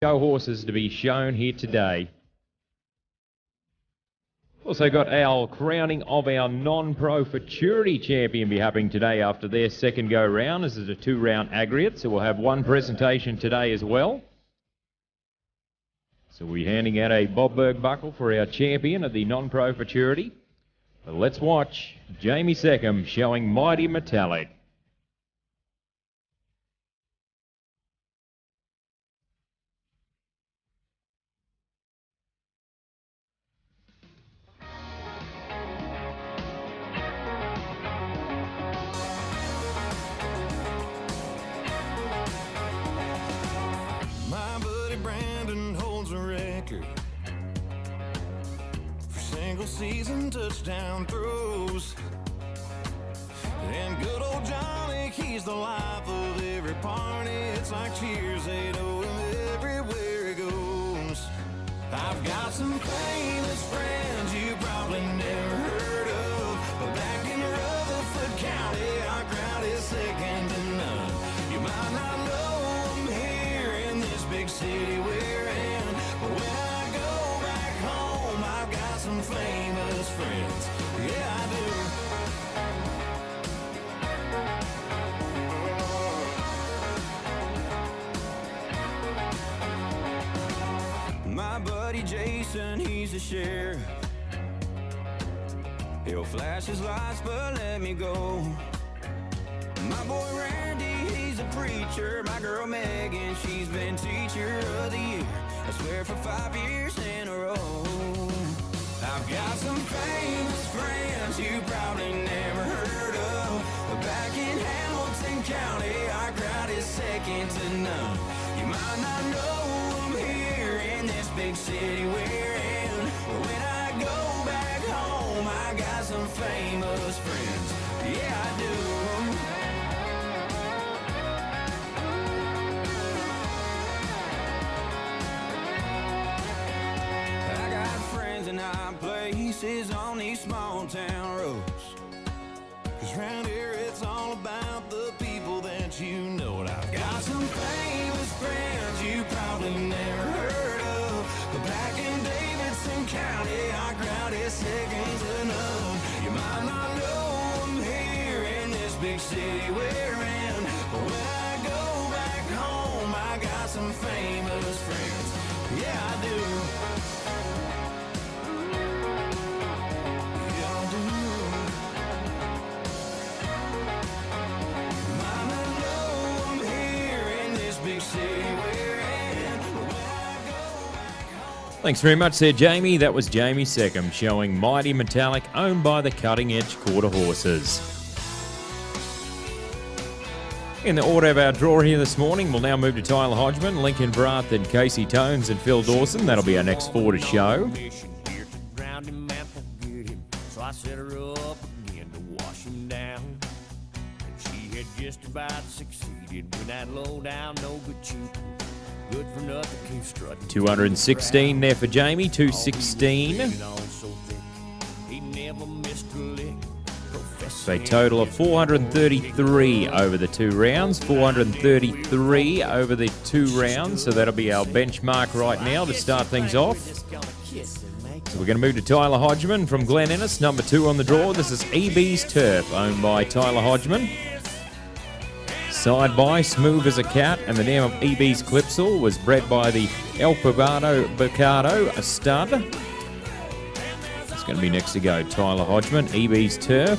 Go horses to be shown here today. Also got our crowning of our non-pro Futurity champion be happening today after their second go round. This is a 2-round aggregate, so we'll have one presentation today as well. So we're handing out a Bob Berg buckle for our champion of the non-pro Futurity. But let's watch Jamie Seckham showing Mighty Metallic. Season touchdown throws, and good old Johnny, he's the life of every party. It's like cheers, they know him everywhere he goes. I've got some famous friends you probably never heard of, but back in Rutherford County, our crowd is second to none. You might not know them here in this big city we're in, but when I go back home, I've got some famous friends. Yeah, I do. My buddy Jason, he's a sheriff. He'll flash his lights, but let me go. My boy Randy, he's a preacher. My girl Megan, she's been teacher of the year, I swear, for 5 years in a row. I've got some famous friends you probably never heard of, but back in Hamilton County, our crowd is second to none. You might not know them here in this big city we're in, but when I go back home, I got some famous friends. Yeah, I do. Places on these small town roads, 'cause round here it's all about the people that you know. And I've got some famous friends you probably never heard of, but back in Davidson County, our crowd is second to none. You might not know them here in this big city we're in, but when I go back home, I got some famous friends. Yeah, I do. Thanks very much there, Jamie. That was Jamie Seckham showing Mighty Metallic, owned by the Cutting Edge Quarter Horses. In the order of our draw here this morning, we'll now move to Tyler Hodgman, Lincoln Brath, and Casey Tones and Phil Dawson. That'll be our next 4 to show. So I set her up again to wash him down. And she had just about succeeded with that low down, no good cheating. Good for nothing, keep strutting. 216 there for Jamie, 216. So a total of 433 over the 2 rounds. 433 over the 2 rounds. So that'll be our benchmark right now to start things off. So we're going to move to Tyler Hodgman from Glen Innes, number 2 on the draw. This is EB's Turf, owned by Tyler Hodgman. Side by Smooth as a Cat, and the name of EB's Clipsal was bred by the El Bocado, a stud. It's going to be next to go, Tyler Hodgman, EB's Turf.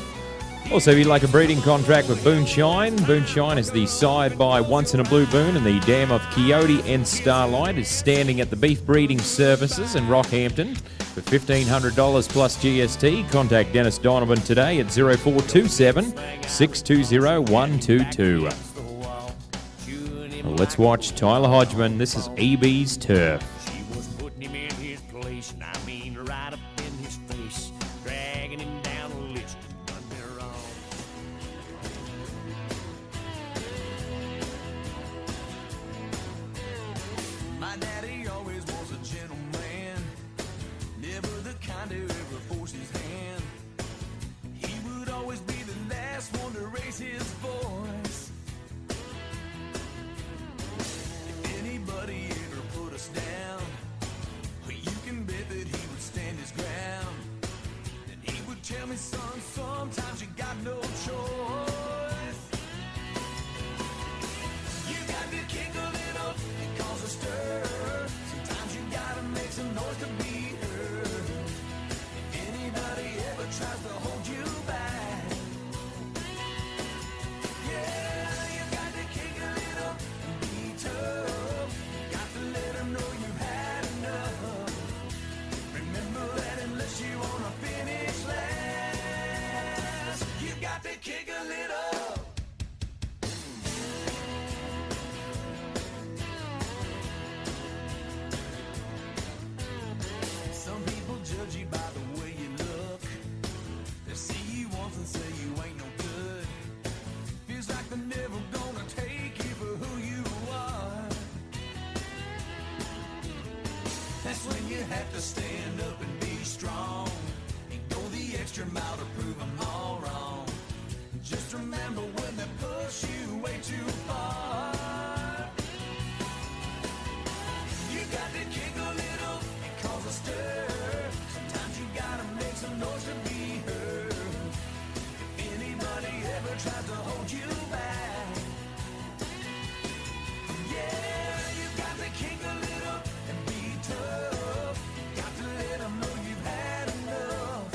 Also, if you'd like a breeding contract with Boonshine, Boonshine is the side by Once in a Blue Boon, and the dam of Coyote and Starlight is standing at the Beef Breeding Services in Rockhampton for $1,500 plus GST. Contact Dennis Donovan today at 0427 620 122. Let's watch Tyler Hodgman. This is EB's Turf. She was putting him in his place, and I mean right up in his face, dragging him down the list and done me wrong. My daddy always was a gentleman, never the kind to ever force his hand. He would always be the last one to raise his voice. If anybody ever put a you have to stand up and be strong and go the extra mile to prove them all wrong. Just remember when they push you way too far, you got to kick a little and cause a stir. Sometimes you gotta make some noise to be heard. If anybody ever tries to hold you back, yeah, you got to kick a little and be tough. Got to let them know you've had enough.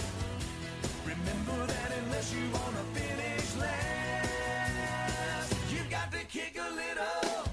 Remember that unless you wanna finish last, you got to kick a little.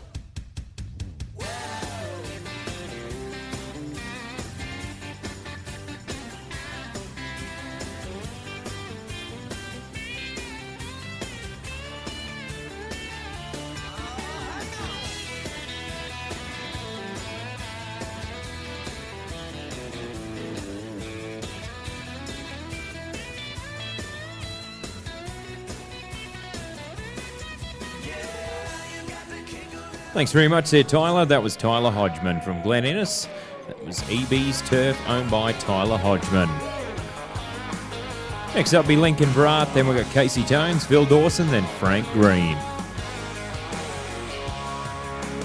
Thanks very much there, Tyler. That was Tyler Hodgman from Glen Innes. That was EB's Turf, owned by Tyler Hodgman. Next up be Lincoln Brat, then we've got Casey Tones, Phil Dawson, then Frank Green.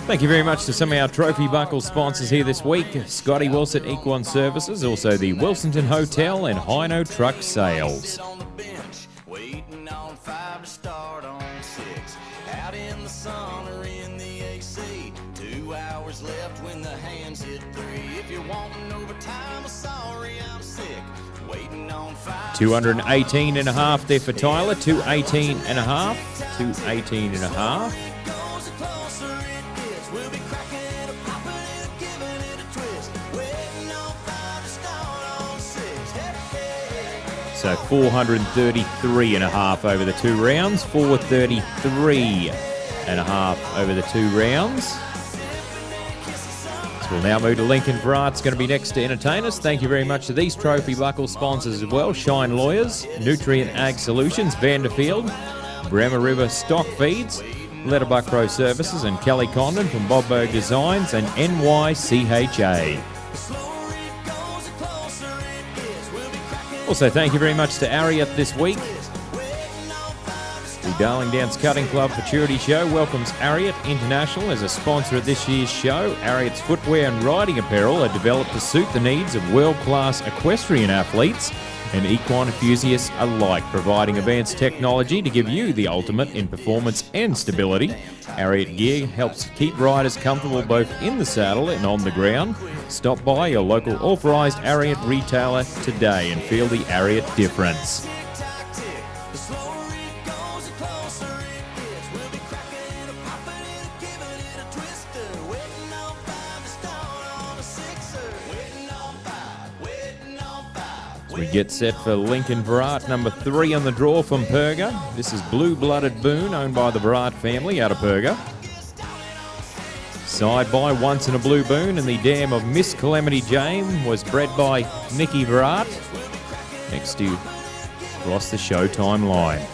Thank you very much to some of our Trophy Buckle sponsors here this week. Scotty Wilson Equine Services, also the Wilsonton Hotel and Hino Truck Sales. On the bench, waiting on 5 to start on 6. Out in the sun or in the AC, 2 hours left when the hands hit 3. If you're wanting overtime, I'm sorry, I'm sick. Waiting on 5. 218 and a half there for Tyler. 218 and a half. 218 and a half. So 433 and a half over the 2 rounds. 433 and a half over the 2 rounds. So we'll now move to Lincoln Brat. It's going to be next to entertain us. Thank you very much to these Trophy Buckle sponsors as well. Shine Lawyers, Nutrient Ag Solutions, Vanderfield, Bremer River Stock Feeds, Letterbuck Pro Services, and Kelly Condon from Bobberg Designs and NYCHA. Also, thank you very much to Ariat this week. The Darling Downs Cutting Club Futurity Show welcomes Ariat International as a sponsor of this year's show. Ariat's footwear and riding apparel are developed to suit the needs of world-class equestrian athletes and equine enthusiasts alike, providing advanced technology to give you the ultimate in performance and stability. Ariat gear helps keep riders comfortable both in the saddle and on the ground. Stop by your local authorised Ariat retailer today and feel the Ariat difference. We get set for Lincoln Brat, number 3 on the draw from Perga. This is Blue-Blooded Boone, owned by the Brat family out of Perga. Side by Once in a Blue Boone, and the dam of Miss Calamity Jane was bred by Nicky Brat. Next to cross the Showtime line.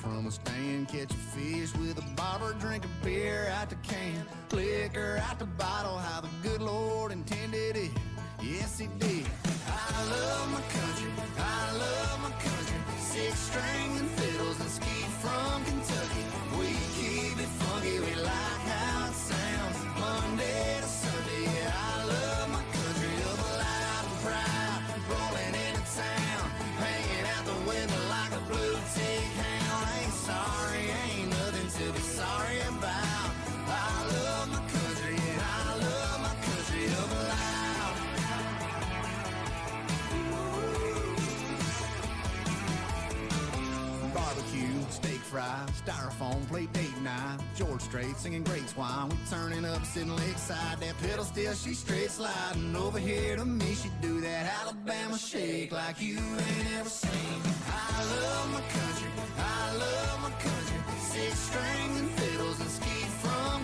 From a stand, catch a fish with a barber, drink a beer out the can, liquor out the bottle, how the good Lord intended it. Yes, he did. I love my country, I love my country. 6 strings and fiddles and ski from Kentucky. We keep it funky, we like how it sounds. Monday to Sunday, yeah, I love my country. Up loud and proud, rolling into town, hanging out the window like a blue tick hound. Sorry, ain't nothing to be sorry about. I love my country and I love my country up loud. Barbecue, steak fry, styrofoam, plate date night. George Strait singing great swine. We turning up, sitting lakeside. That pedal still, she straight sliding. Over here to me, she do that Alabama shake like you ain't ever seen. I love my country, I love my country. 6 strings and fiddles and ski from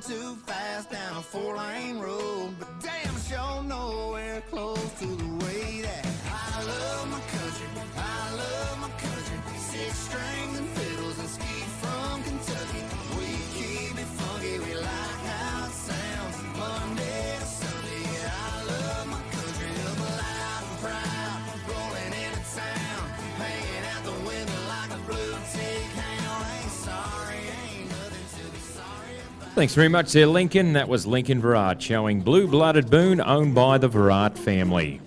too fast down a 4-lane road, but damn sure nowhere close to the way that I love my country. I love my country. 6 strings and fiddles and skeet from Kentucky. We keep it funky. We like how it sounds. Monday to Sunday. I love my country. Up loud and proud, rolling into town, hanging out the window like a blue tick hound. Ain't sorry, ain't nothing to be sorry about. Thanks very much there, Lincoln. That was Lincoln Virat showing Blue-Blooded Boone, owned by the Virat family.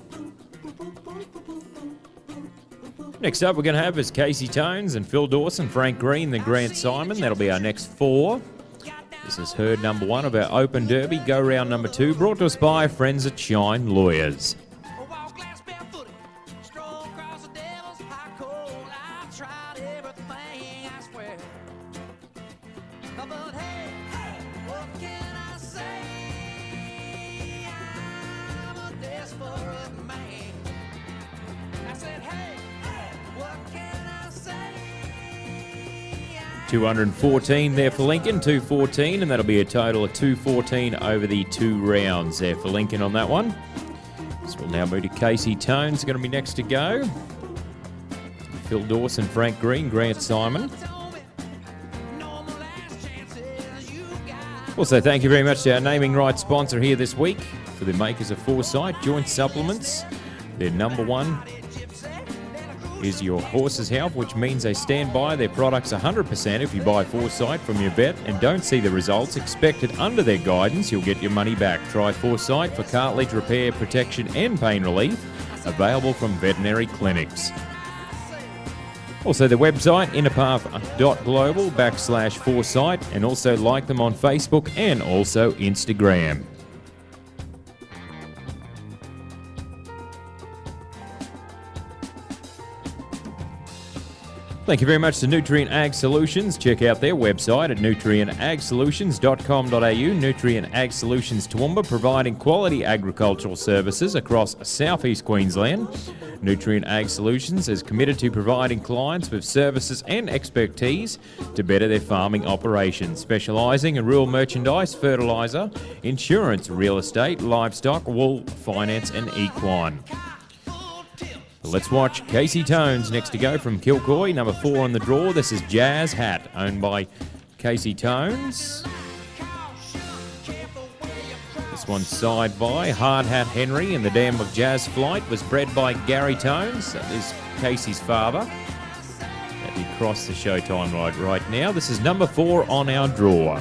Next up we're going to have is Casey Tones and Phil Dawson, Frank Green, then Grant Simon. That'll be our next 4. This is herd number 1 of our Open Derby, go round number 2, brought to us by friends at Shine Lawyers. $214 there for Lincoln, 214, and that'll be a total of 214 over the 2 rounds there for Lincoln on that one. So we'll now move to Casey Tones, going to be next to go. Phil Dawson, Frank Green, Grant Simon. Also, thank you very much to our naming rights sponsor here this week for the makers of Foresight Joint Supplements. Their number 1 is your horse's health, which means they stand by their products 100%. If you buy Foresight from your vet and don't see the results expected under their guidance, you'll get your money back. Try Foresight for cartilage repair, protection and pain relief, available from veterinary clinics. Also the website innerpath.global/Foresight, and also like them on Facebook and also Instagram. Thank you very much to Nutrient Ag Solutions. Check out their website at nutrientagsolutions.com.au. Nutrient Ag Solutions Toowoomba, providing quality agricultural services across southeast Queensland. Nutrient Ag Solutions is committed to providing clients with services and expertise to better their farming operations, specialising in rural merchandise, fertiliser, insurance, real estate, livestock, wool, finance and equine. Let's watch Casey Tones next to go from Kilcoy, number 4 on the draw. This is Jazz Hat, owned by Casey Tones. This one's side by Hard Hat Henry, and the dam of Jazz Flight was bred by Gary Tones. That is Casey's father. Let me cross the Showtime right now. This is number 4 on our draw.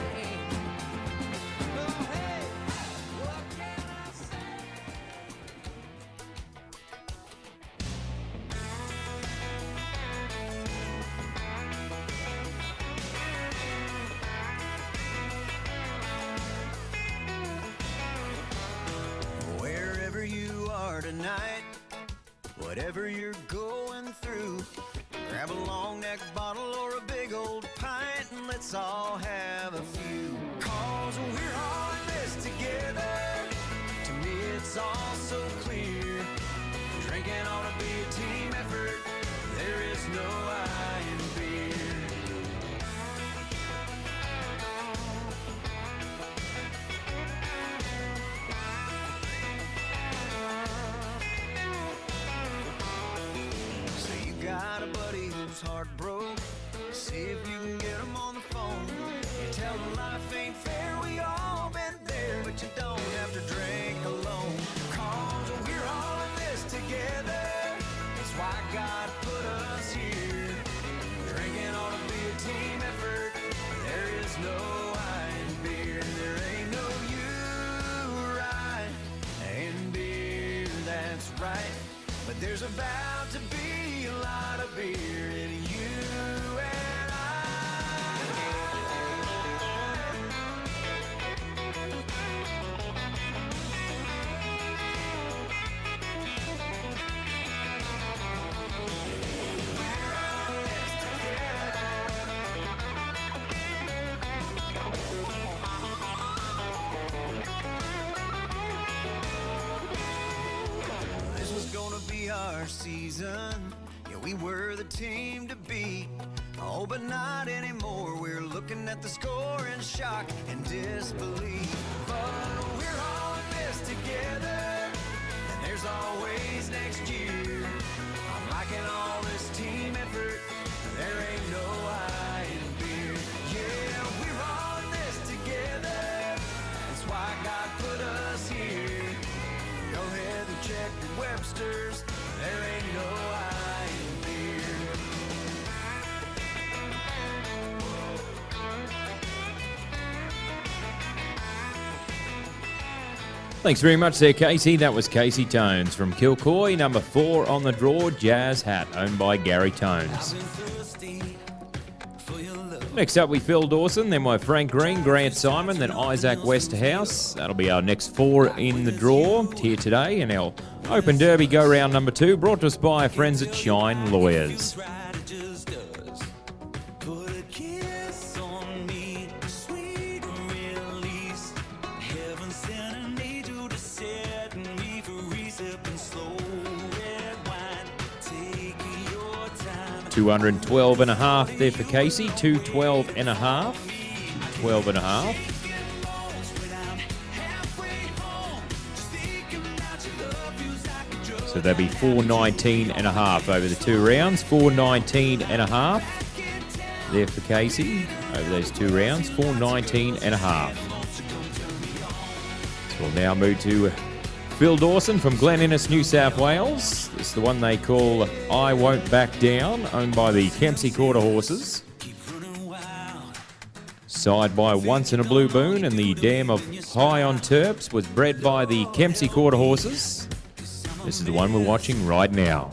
Tonight, whatever you're going through, grab a long neck bottle or a big old pint and let's all have a few. 'Cause we're all in this together. To me it's all so clear. Drinking ought to be a team effort. There is no I in beer. Got a buddy who's heart broke. See if you can get him on the phone. You tell him life ain't fair, we all been there, but you don't have to drink alone. 'Cause we're all in this together. That's why God put us here. Drinking ought to be a team effort. There is no I in beer. There ain't no you right in beer, that's right. But there's about to be a lot of beer in you and I. This was gonna be our season. Yeah, we were the team to beat. Oh, but not anymore. We're looking at the score in shock and disbelief. But we're all in this together, and there's always next year. I'm liking all this team effort. There ain't no I in beer. Yeah, we're all in this together. That's why God put us here. Go ahead and check your Websters. There ain't no I in beer. Thanks very much there, Casey. That was Casey Tones from Kilcoy. Number 4 on the draw, Jazz Hat, owned by Gary Tones. Next up, we Phil Dawson, then my Frank Green, Grant Simon, then Isaac Westhouse. That'll be our next 4 in the draw here today. And our Open Derby go round number 2, brought to us by our friends at Shine Lawyers. $212.5 there for Casey. 212.5. 12.5. So that'd be 419.5 over the 2 rounds. 419.5 there for Casey over those 2 rounds. 419.5. So we'll now move to Phil Dawson from Glen Innes, New South Wales. It's the one they call I Won't Back Down, owned by the Kempsey Quarter Horses. Side by Once in a Blue Boon, and the dam of High on Terps was bred by the Kempsey Quarter Horses. This is the one we're watching right now.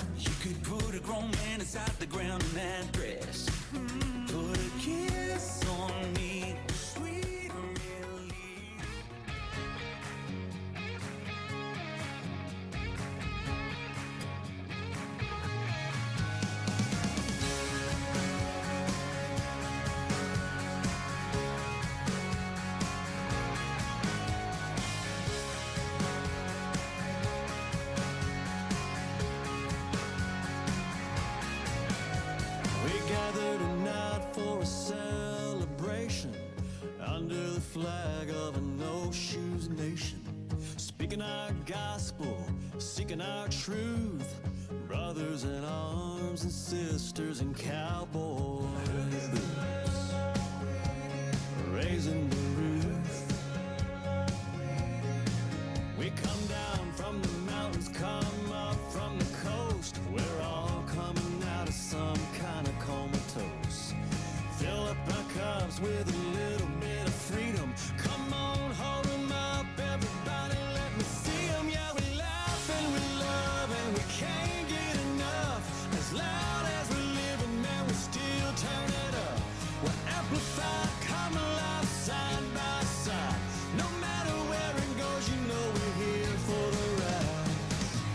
Flag of a no-shoes nation, speaking our gospel, seeking our truth, brothers in arms and sisters in cowboy boots, raising the roof. We come down from the mountains, come up from the coast. We're all coming out of some kind of comatose. Fill up our cups with a little bit of freedom. Come on, hold 'em up, everybody, let me see 'em. Yeah, we laugh and we love and we can't get enough. As loud as we're living, man, we still turn it up. We're amplified, come alive, side by side. No matter where it goes, you know we're here for the ride.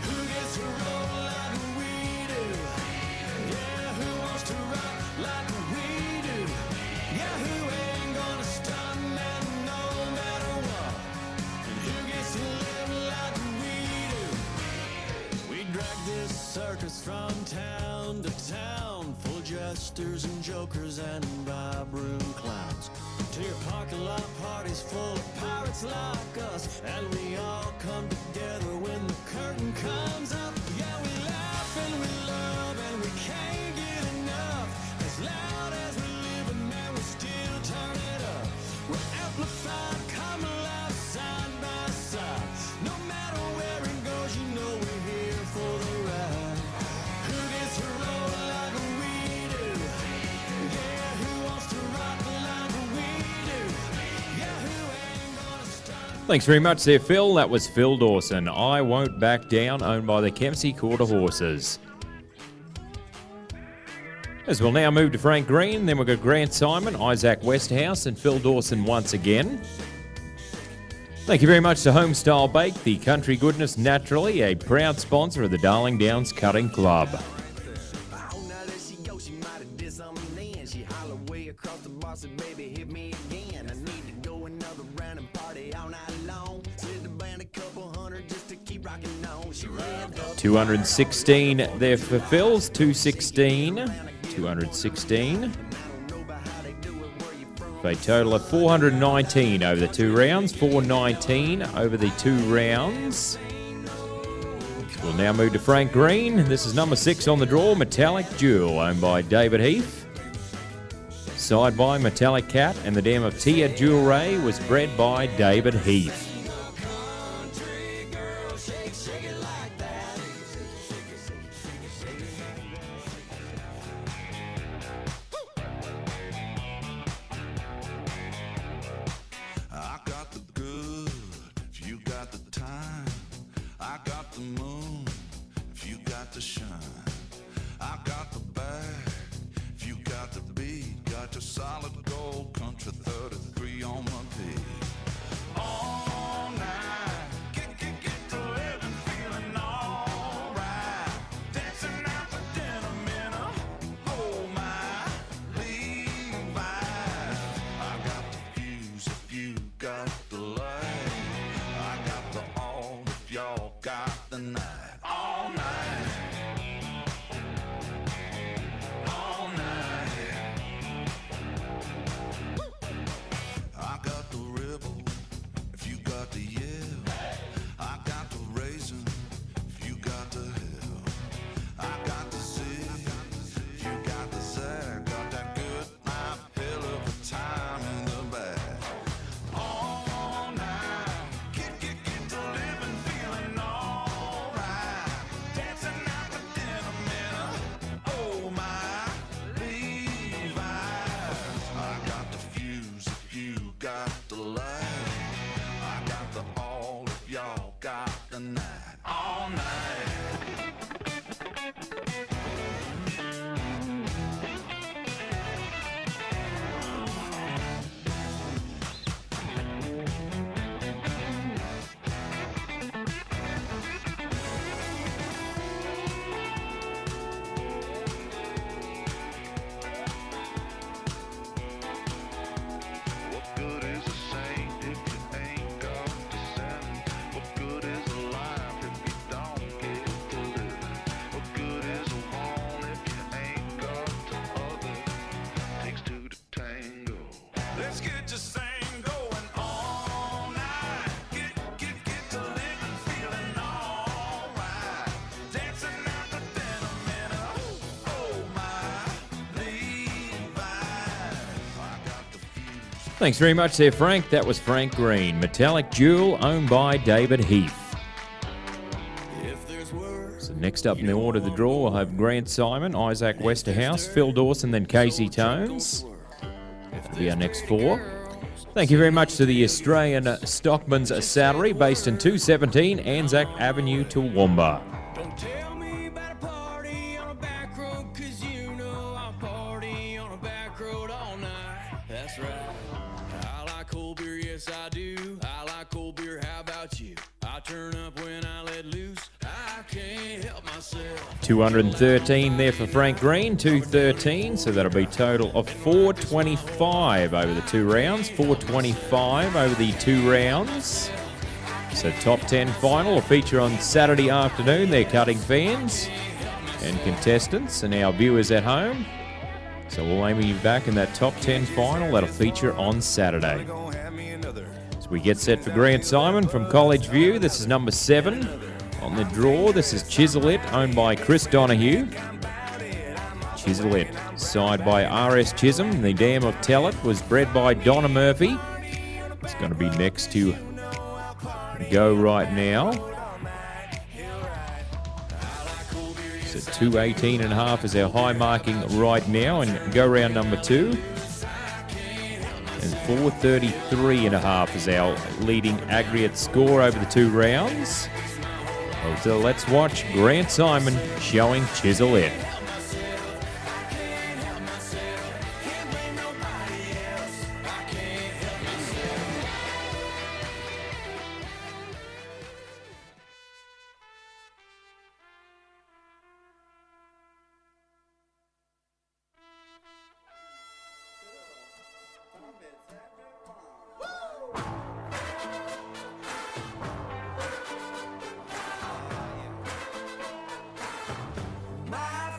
Who gets to roll like we do? Yeah, who wants to rock like we do? Yeah, who ain't gonna stop, man, no matter what? And who gets to live like we do? We drag this circus from town to town, full of jesters and jokers and vibrant clowns. To your parking lot parties full of pirates like us, and we all come together when the curtain comes up. Yeah, we laugh and we love and we can't get enough. As loud as we live, man, we still turn it up. We're amplified, come alive, side by side. No matter where it goes, you know we're here for the ride. Who gets to roll like we do? Yeah, who wants to rock like we do? Yeah, who ain't gonna stop? Thanks very much there, Phil. That was Phil Dawson. I Won't Back Down, owned by the Kempsey Quarter Horses. As we'll now move to Frank Green, then we've got Grant Simon, Isaac Westhouse, and Phil Dawson once again. Thank you very much to Homestyle Bake, the country goodness naturally, a proud sponsor of the Darling Downs Cutting Club. Oh, now there she goes, she might have did something then. She hollered way across the bar, said, baby, hit me again. I need to go another round and party all night long. Said the band a couple hundred just to keep rocking on. She ran up 216 there for Phil's, 216. 216. For a total of 419 over the 2 rounds. 419 over the 2 rounds. We'll now move to Frank Green. This is number 6 on the draw, Metallic Jewel, owned by David Heath. Side by Metallic Cat, and the dam of Tia Jewel Ray was bred by David Heath. I got the good, if you got the time. I got the moon, if you got the shine. I got the bag, if you got the beat. Got your solid gold country 33 on my feet. All night, get to living, feeling all right. Dancing out the denim in a, oh my, Levi's. I got the fuse if you got the light. I got the all if y'all got the night. All night. All night. I got the rebel if you got the yell. I got the raisin if you got the hell. I got the zig if you got the zag. Got that good night, hell of a time in the bag. All night, get to living, feeling all right. Dancing out the denim in a, oh my, Levi's. I got the fuse if you got the light. I got the all if y'all got the night. All night. What good is a saint if you ain't got the saint? What good is a life if you don't get to live? What good is a one if you ain't got the other? Takes two to tango. Let's get to sing going all night. Get to living, feeling all right. Dancing out the denim in a, oh my, Levi's. I got the fuse. Thanks very much there, Frank. That was Frank Green. Metallic Jewel, owned by David Heath. If there's words. So next up in the order of the draw, we'll have Grant Simon, Isaac Westerhouse, Phil Dawson, then Casey Tones. That'll be our next 4. Thank you very much to the Australian Stockman's Saddlery, based in 217 Anzac Avenue, Toowoomba. Don't tell me about a party on a back road, 'cause you know I'll party on a back road all night. That's right. I like cold beer, yes I do. I like cold beer, how about you? I turn up when I let loose. I can't help myself. 213 there for Frank Green, 213, so that'll be a total of 425 over the 2 rounds. 425 over the 2 rounds. So top 10 final will feature on Saturday afternoon. They're cutting fans and contestants and our viewers at home. So we'll aim you back in that top 10 final that'll feature on Saturday. As we get set for Grant Simon from College View, this is number 7 on the draw. This is Chisel It, owned by Chris Donahue. Chisel It, side by R.S. Chisholm. The dam of Tell It was bred by Donna Murphy. It's going to be next to Go Right Now. So 218.5 is our high marking right now, and go round number 2. And 433.5 is our leading aggregate score over the 2 rounds. So let's watch Grant Simon showing Chisel It. My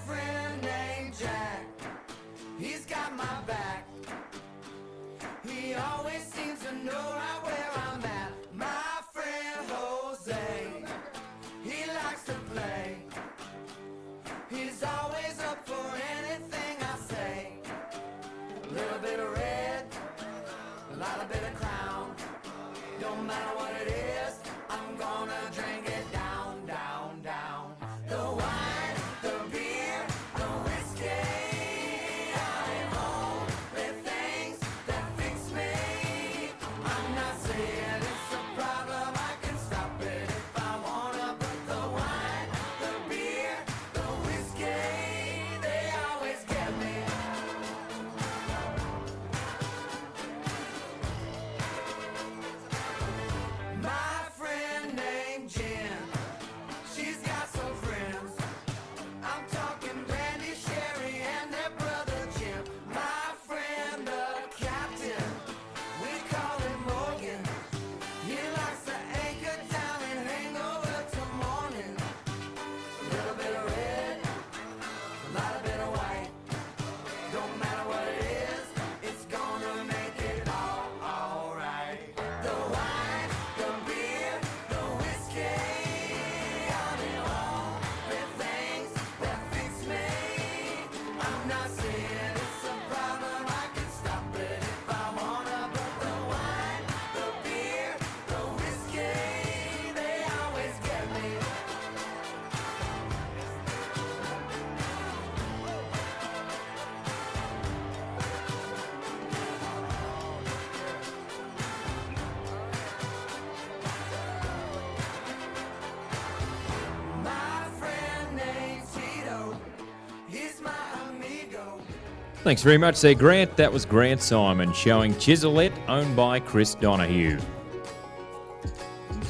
Thanks very much there, Grant. That was Grant Simon showing Chiselette, owned by Chris Donahue. So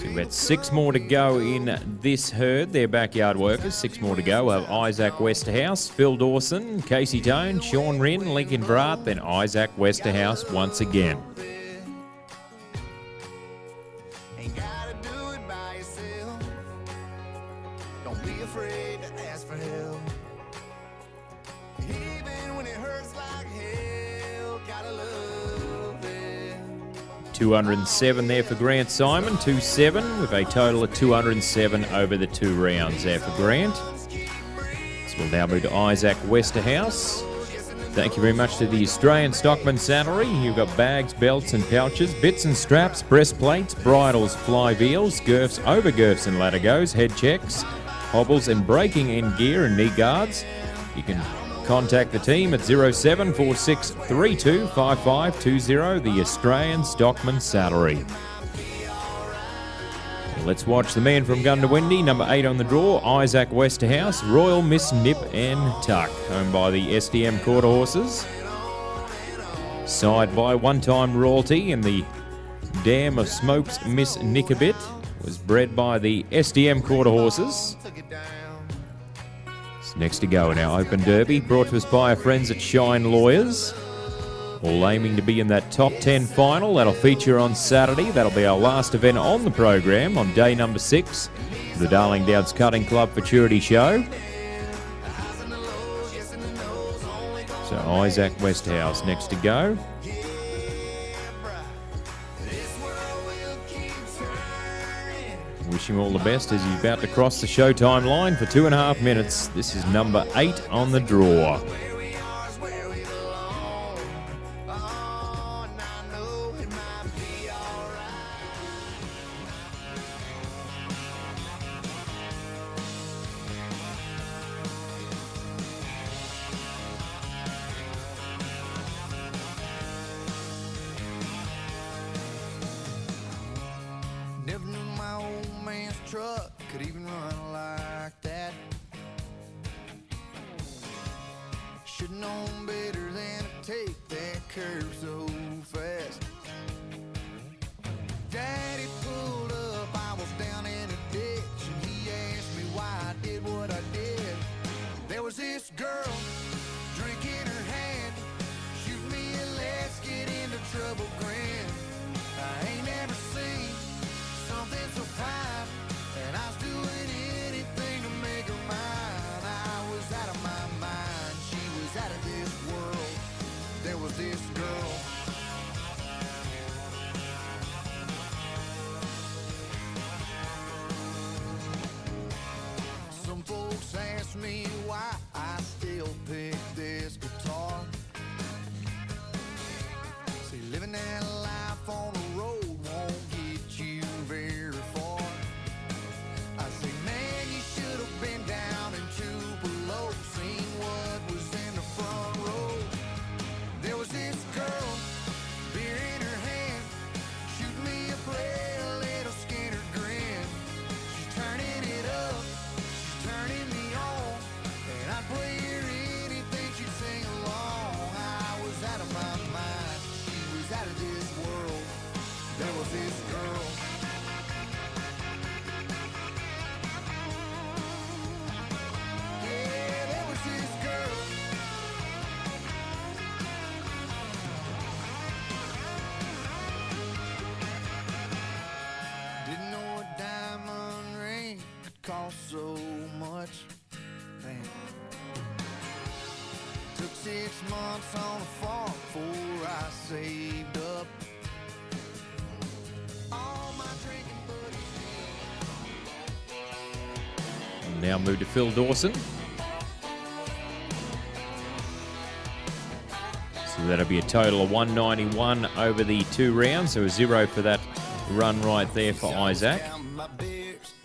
we've got 6 more to go in this herd. They're backyard workers. 6 more to go. We'll have Isaac Westerhouse, Phil Dawson, Casey Tone, Sean Wren, Lincoln Brat, then Isaac Westerhouse once again. Ain't gotta do it by yourself. Don't be afraid to ask for help. Even when it hurts like hell, gotta love it. 207 there for Grant Simon, 2-7, with a total of 207 over the 2 rounds there for Grant. So we'll now move to Isaac Westerhouse. Thank you very much to the Australian Stockman Saddlery. You've got bags, belts and pouches, bits and straps, breastplates, bridles, fly veals, girths, over girths and ladder goes, head checks, hobbles and braking end gear and knee guards. You can contact the team at 0746325520, the Australian Stockman Saddlery. Let's watch the man from Gundawindi, number 8 on the draw, Isaac Westerhouse, Royal Miss Nip and Tuck, owned by the SDM Quarter Horses. Side by one-time royalty, and the Dam of Smokes Miss Nickabit was bred by the SDM Quarter Horses. Next to go in our Open Derby, brought to us by our friends at Shine Lawyers. All aiming to be in that top 10 final. That'll feature on Saturday. That'll be our last event on the program on day number 6, the Darling Downs Cutting Club Futurity show. So Isaac Westerhouse next to go. Wish him all the best as he's about to cross the showtime line for 2.5 minutes. This is number 8 on the draw. Never knew my old man's truck could even run like that. Should've known better than to take that curve so fast. Daddy pulled up, I was down in a ditch, and he asked me why I did what I did. There was this girl, drink in her hand, shoot me and let's get into trouble grin. I ain't never seen something so fine, and I was doing anything to make her mine. I was out of my mind, she was out of this world. There was this girl. Some folks ask me why I still pick this guitar. See, living that life on the road won't get you very far. I say, man, you should have been down in Tupelo, seen what was in the front row. There was this girl, beer in her hand, shooting me a play, a little Skinner grin. She's turning it up, she's turning me on, and I'd play her anything she'd sing along. I was out of my mind, she was out of this world. There was this girl. Yeah, there was this girl. Didn't know a diamond ring could cost so much. Man. Took 6 months on a farm before I saved up. All my drinking buddies. Now move to Phil Dawson. So that'll be a total of 191 over the 2 rounds. So a 0 for that run right there for Isaac.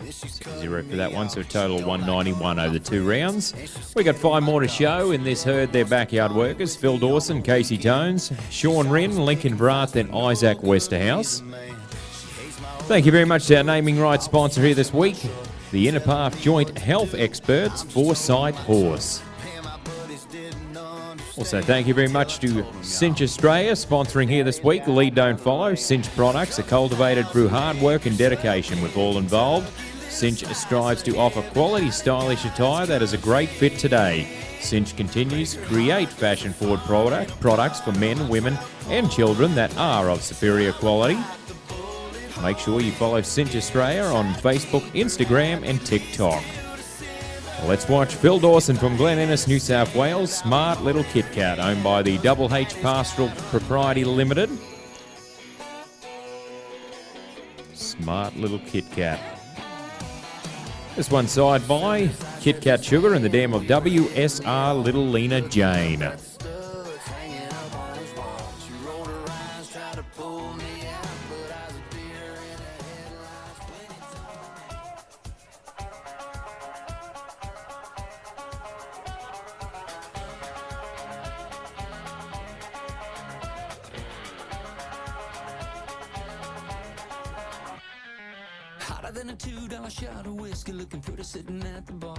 So 0 for that one, so a total of 191 over the 2 rounds. We got 5 more to show in this herd. They're backyard workers: Phil Dawson, Casey Tones, Sean Wren, Lincoln Brat, then Isaac Westerhouse. Thank you very much to our naming rights sponsor here this week, the Inner Path Joint Health Experts, Foresight Horse. Also, thank you very much to Cinch Australia, sponsoring here this week. Lead Don't Follow. Cinch products are cultivated through hard work and dedication with all involved. Cinch strives to offer quality, stylish attire that is a great fit today. Cinch continues to create fashion-forward products for men, women and children that are of superior quality. Make sure you follow Cinch Australia on Facebook, Instagram and TikTok. Let's watch Phil Dawson from Glen Innes, New South Wales. Smart Little Kit Kat, owned by the Double H Pastoral Propriety Limited. Smart Little Kit Kat. This one side by Kit Kat Sugar and the dam of WSR Little Lena Jane. Hotter than a $2 shot of whiskey, looking pretty sitting at the bar.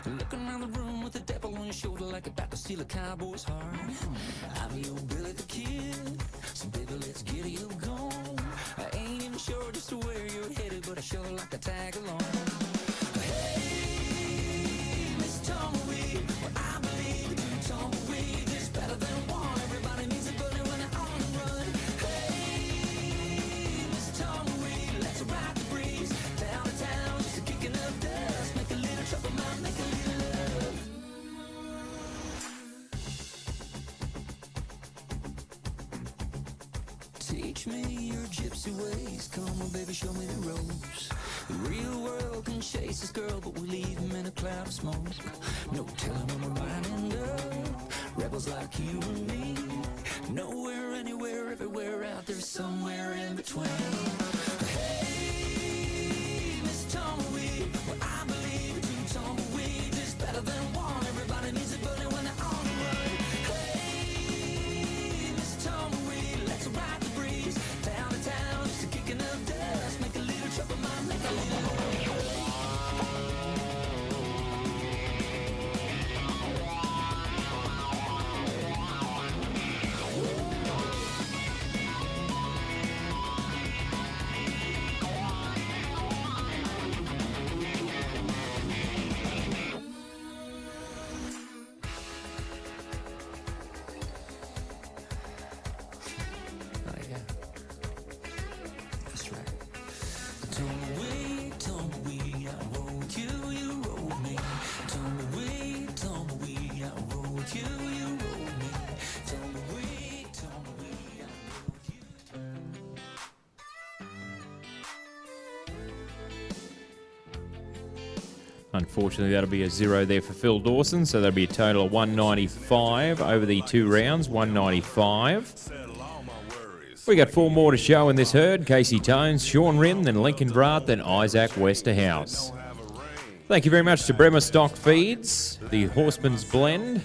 Looking around the room with the devil on your shoulder like about to steal a cowboy's heart. I'm your Billy the Kid, so baby let's get you gone. I ain't even sure just where you're headed, but I sure like to tag along. Hey, Miss Tumbleweed, well I believe that tumbleweed is better than one. Everybody needs a buddy when they're on the run. Hey, Miss Tumbleweed, let's ride the breeze down to town, just a kicking up dust. Make a little trouble, man, make a little love. Teach me your gypsy ways, come on baby, show me the ropes. The real world can chase this girl, but we leave him in a cloud of smoke. No telling when we're winding up, rebels like you and me. Nowhere, anywhere, everywhere out there, somewhere in between. Hey, Miss Tumbleweed, well I believe two tumbleweeds is better than one. Everybody needs a buddy when they're on the run. Hey, Miss Tumbleweed, let's ride the breeze down to town, just a kicking up dust. Make a little trouble, man, make a little love. Oh yeah, that's right. Tumbleweed, tumbleweed, I rolled you, you rolled me. Tumbleweed, tumbleweed, I rolled you, you rolled me. Tumbleweed, tumbleweed, I rolled you. Unfortunately, that'll be a 0 there for Phil Dawson, so that'll be a total of 195 over the 2 rounds, 195. We got 4 more to show in this herd. Casey Tones, Sean Rinn, then Lincoln Brat, then Isaac Westerhouse. Thank you very much to Bremer Stock Feeds, the Horseman's Blend.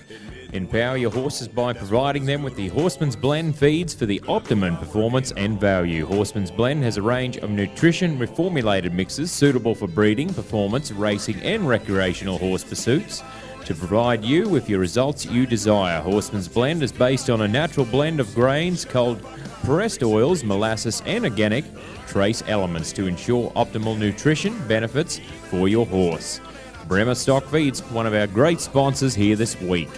Empower your horses by providing them with the Horseman's Blend feeds for the optimum performance and value. Horseman's Blend has a range of nutrition reformulated mixes suitable for breeding, performance, racing and recreational horse pursuits to provide you with your results you desire. Horseman's Blend is based on a natural blend of grains, cold pressed oils, molasses and organic trace elements to ensure optimal nutrition benefits for your horse. Bremer Stock Feeds, one of our great sponsors here this week.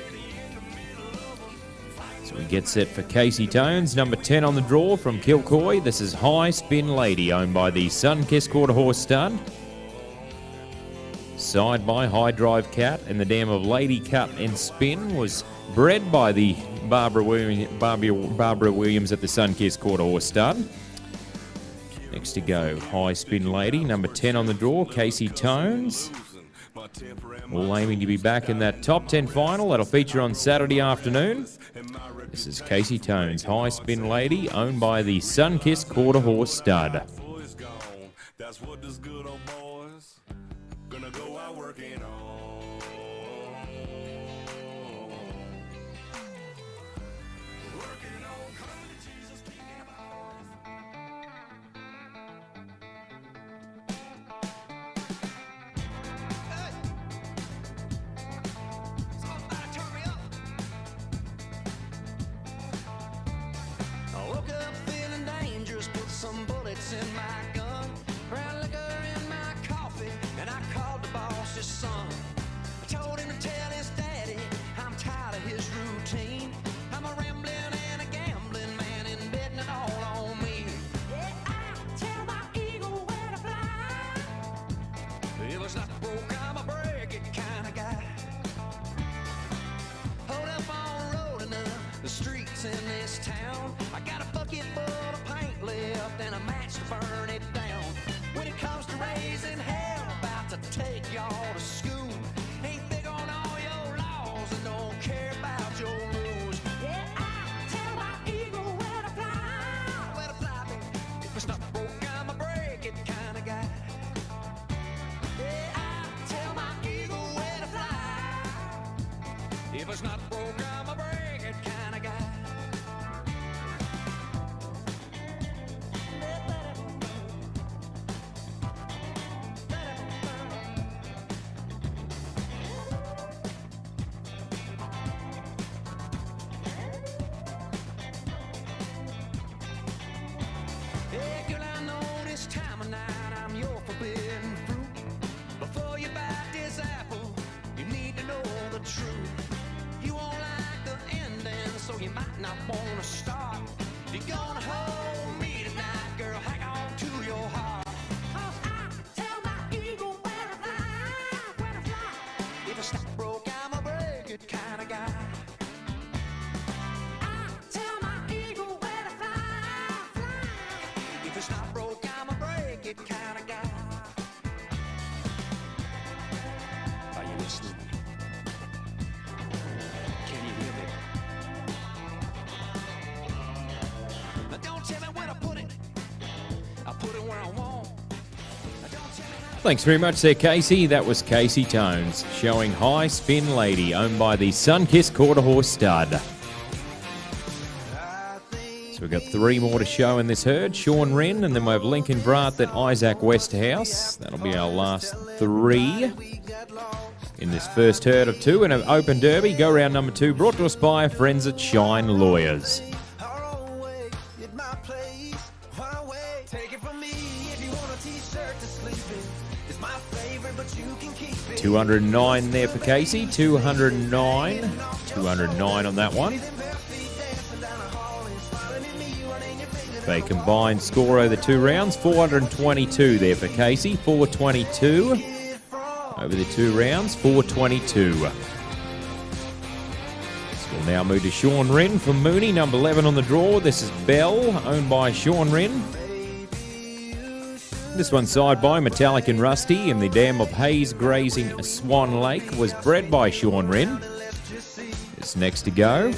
So we get set for Casey Tones, number 10 on the draw from Kilcoy. This is High Spin Lady, owned by the Sunkist Quarter Horse Stud. Side by High Drive Cat, and the dam of Lady Cut and Spin was bred by the Barbara Williams at the Sunkist Quarter Horse Stud. Next to go, High Spin Lady, number 10 on the draw, Casey Tones. All aiming to be back in that top 10 final that'll feature on Saturday afternoon. This is Casey Tones, High Spin Lady, owned by the Sunkist Quarter Horse Stud. That's what this good old boys gonna go out working on. bullets in my gun, brown liquor in my coffee, and I called the boss's son. I told him to tell his daddy I'm tired of his routine. I'm a rambling and a gambling man and betting it all on me. Yeah, I tell my eagle where to fly. If it's not broke, I'm a break it kind of guy. Hold up on rolling up the streets in this town. I got a bucket full of paint left and a match to burn it down. When it comes to raising hell, about to take y'all to school. Ain't big on all your laws and don't care about your rules. Yeah, I tell my eagle where to fly. Where to fly, baby. If it's not broke, I'm a break it kind of guy. Yeah, I tell my eagle where to fly. If it's not broke, I'm a break it kind of guy. Hey, girl, I know this time of night I'm your forbidden fruit. Before you bite this apple, you need to know the truth. You won't like the ending, so you might not want to start. You're gonna hold me tonight, girl, hang on to your heart. 'Cause I tell my eagle where to fly, where to fly. If it's not broke, I'm a break it kind of guy. I tell my eagle where to fly, fly. If it's not broke, I'm a break it kind of guy. Are you listening? Can you hear me? Now don't tell me where to put it. I put it where I want. Now don't tell me how. Thanks very much there, Casey. That was Casey Tones showing High Spin Lady, owned by the Sunkissed Quarter Horse Stud. So we've got 3 more to show in this herd. Sean Wren, and then we have Lincoln Brat at Isaac Westhouse. That'll be our last 3 in this first herd of 2 in an open derby. Go round number 2, brought to us by our friends at Shine Lawyers. Take it from me if you want a t-shirt to sleep in. It's my favorite, but you can keep it. 209 there for Casey. 209. 209 on that one. They combined score over the 2 rounds. 422 there for Casey. 422 over the 2 rounds. 422. So we'll now move to Sean Wren from Mooney, number 11 on the draw. This is Bell, owned by Sean Wren. This one side by Metallic and Rusty in the dam of Hayes grazing Swan Lake, was bred by Sean Wren. It's next to go.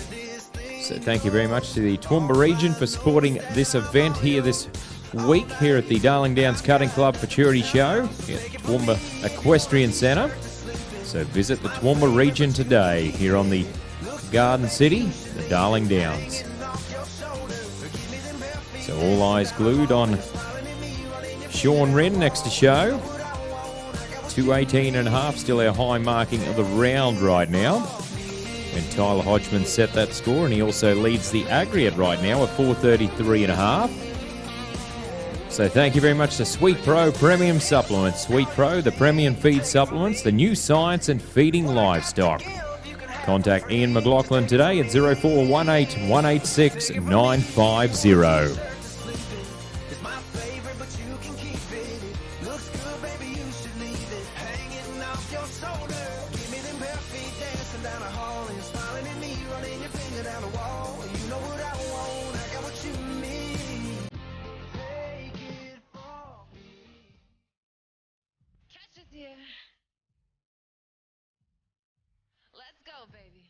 So thank you very much to the Toowoomba region for supporting this event here this week here at the Darling Downs Cutting Club Futurity Show at Toowoomba Equestrian Centre. So visit the Toowoomba region today here on the Garden City, the Darling Downs. So all eyes glued on Sean Wren next to show. 218.5, still our high marking of the round right now. And Tyler Hodgman set that score, and he also leads the aggregate right now at 433.5. So thank you very much to Sweet Pro Premium Supplements. Sweet Pro, the premium feed supplements, the new science in feeding livestock. Contact Ian McLaughlin today at 0418 186 950. Let's go, baby.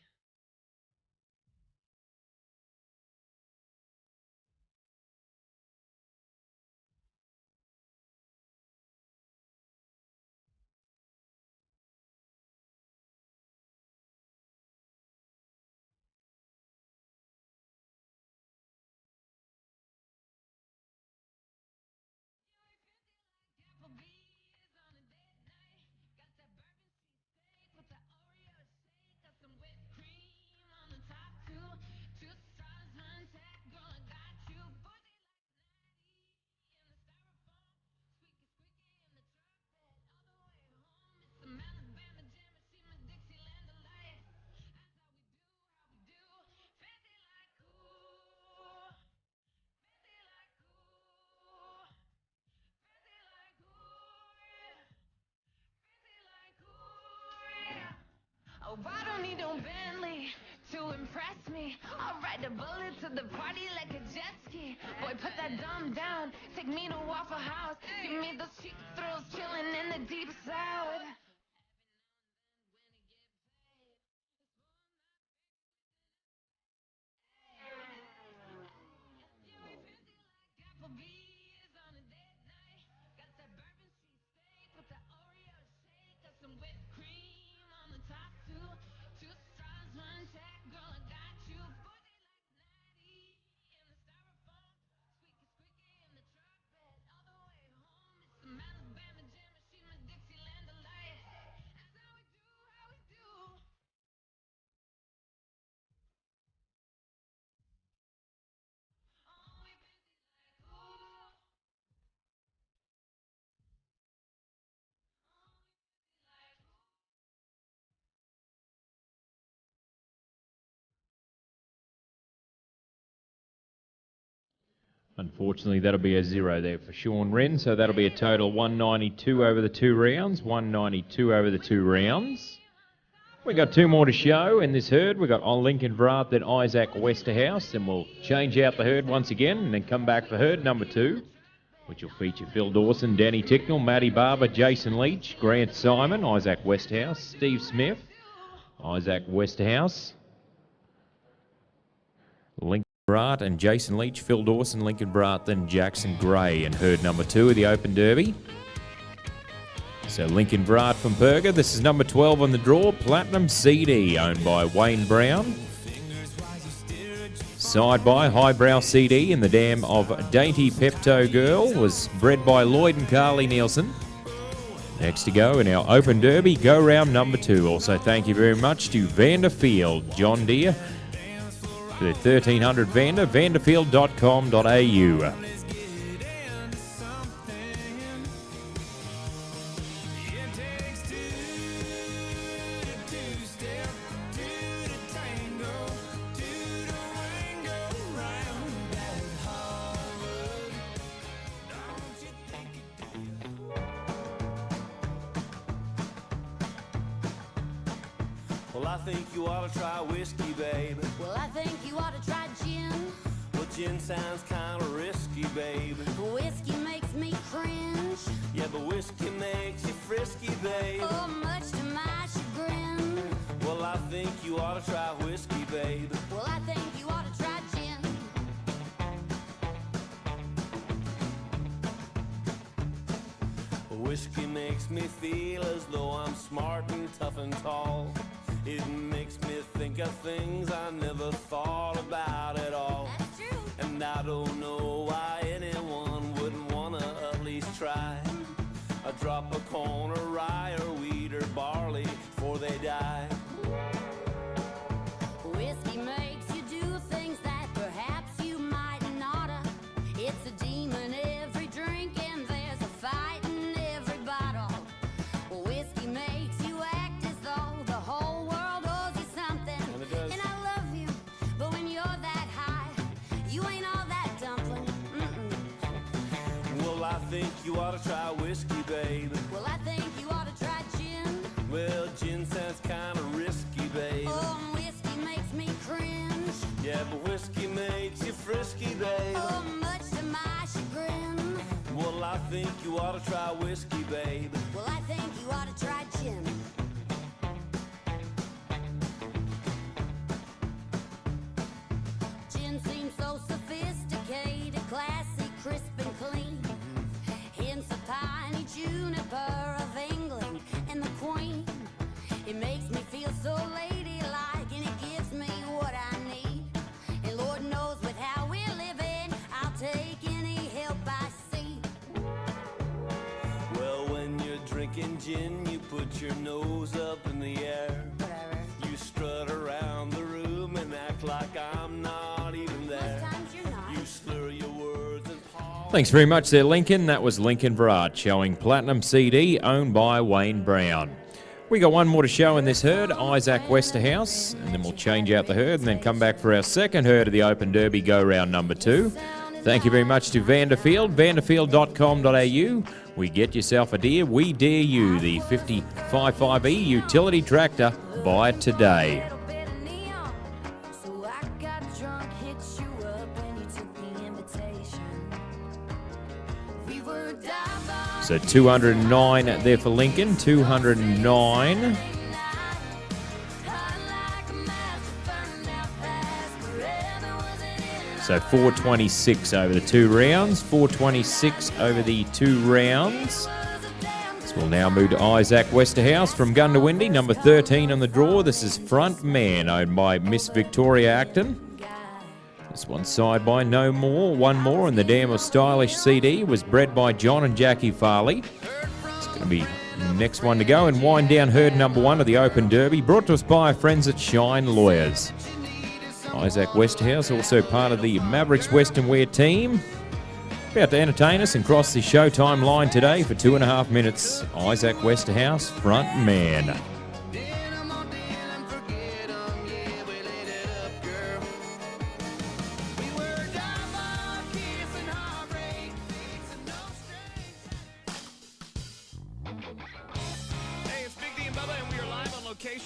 impress me. I'll ride the bullet to the party like a jet ski. Boy, put that dumb down. Take me to Waffle House. Give me those cheap thrills, chilling in the deep south. Unfortunately, that'll be a 0 there for Sean Wren, so that'll be a total 192 over the 2 rounds. 192 over the 2 rounds. We got 2 more to show in this herd. We got Lincoln Vrat, then Isaac Westerhouse, and we'll change out the herd once again, and then come back for herd number 2, which will feature Phil Dawson, Danny Ticknell, Matty Barber, Jason Leach, Grant Simon, Isaac Westhouse, Steve Smith, Isaac Westerhouse, Lincoln Brat and Jason Leach, Phil Dawson, Lincoln Brat, then Jackson Gray in herd number 2 of the Open Derby. So Lincoln Brat from Perga. This is number 12 on the draw, Platinum CD, owned by Wayne Brown. Side by Highbrow CD in the dam of Dainty Pepto Girl, was bred by Lloyd and Carly Nielsen. Next to go in our Open Derby, go round number 2. Also thank you very much to Vanderfield, John Deere, for the 1300 Vander, vanderfield.com.au. Well, I think you ought to try whiskey, babe. Well, I think you ought to try gin. Well, gin sounds kind of risky, babe. Whiskey makes me cringe. Yeah, but whiskey makes you frisky, babe. Oh, much to my chagrin. Well, I think you ought to try whiskey, babe. Well, I think you ought to try gin. Whiskey makes me feel as though I'm smart and tough and tall. It makes me think of things I never thought about at all. That's true. And I don't know why anyone wouldn't wanna at least try a drop of corn or rye or wheat or barley before they die. Whiskey makes you do things that perhaps you might not. It's a demon every drink and there's a fight in every bottle. Whiskey makes you act as though the whole world owes you something. And it does. And I love you, but when you're that high, you ain't all that dumpling. Well, I think you ought to try whiskey, babe. Well, I think you ought to try gin. Well, gin sounds kind of risky, babe. Oh, whiskey makes me cringe. Yeah, but whiskey makes you frisky, babe. Oh, much to my chagrin. Well, I think you ought to try whiskey, babe. Well, I think you ought to try gin. Gin seems so sophisticated, classy, crisp and clean. Hints of piney juniper of England and the Queen. It makes me feel so ladylike and it gives me what I need. And Lord knows with how we're living, I'll take any help I see. Well, when you're drinking gin, you put your nose up in the air. Whatever. You strut around the room and act like I'm not even there. Sometimes you're not. You slur your words and pause. Thanks very much there, Lincoln. That was Lincoln Vrat showing Platinum CD, owned by Wayne Brown. We got one more to show in this herd, Isaac Westerhouse, and then we'll change out the herd and then come back for our second herd of the Open Derby go round number 2. Thank you very much to Vanderfield, vanderfield.com.au. We get yourself a deer, we dare you, the 55E utility tractor. Buy it today. So 209 there for Lincoln, 209. So 426 over the 2 rounds, 426 over the 2 rounds. So we'll now move to Isaac Westerhouse from Gundawindi, number 13 on the draw. This is Front Man, owned by Miss Victoria Acton. This one's side by No More, One More, and the Dam of Stylish CD was bred by John and Jackie Farley. It's going to be the next one to go and wind down herd number 1 of the Open Derby, brought to us by our friends at Shine Lawyers. Isaac Westerhouse, also part of the Mavericks Western Wear team. About to entertain us and cross the showtime line today for 2.5 minutes. Isaac Westerhouse, Front Man.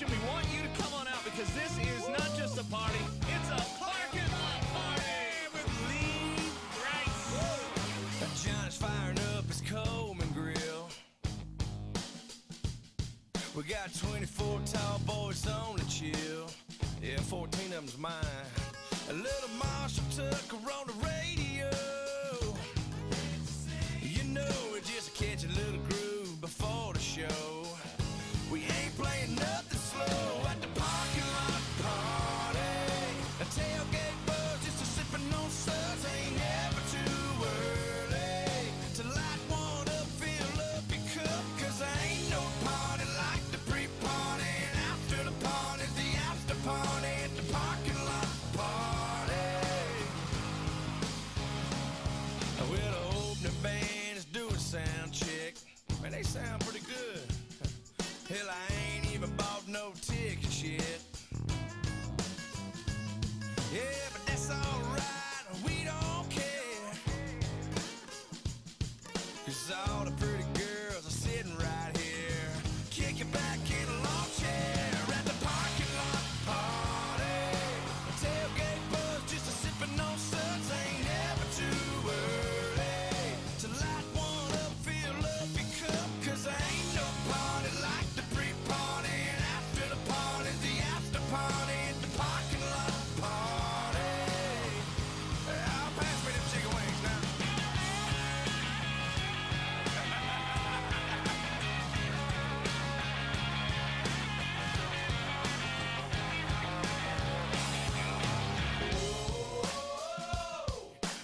We want you to come on out because this is not just a party, it's a parking lot party with Lee Rice. John's firing up his Coleman grill. We got 24 tall boys on the chill. Yeah, 14 of them's mine. A little Marshall Tucker on the radio. You know, it just catch a little groove before the show. We ain't playing nothing slow at the parking lot party. A tailgate buzz, just a sipping on suds. Ain't never too early to light one up, fill up your cup. Cause ain't no party like the pre-party. And after the party, the after party at the parking lot party. Well, the opening band is doing sound check. Man, they sound pretty good. Hell, I ain't even bought no tickets yet. Yeah, but that's alright, we don't care. Cause all the pretty girls are sitting right here, kicking back in a lawn chair at the parking lot party. A tailgate buzz, just a sipping on suds. Ain't never too early to light one up, fill up your cup. Cause ain't no party like the pre-party, and after the party, the after party at the parking lot party. I'll pass me them chicken wings now.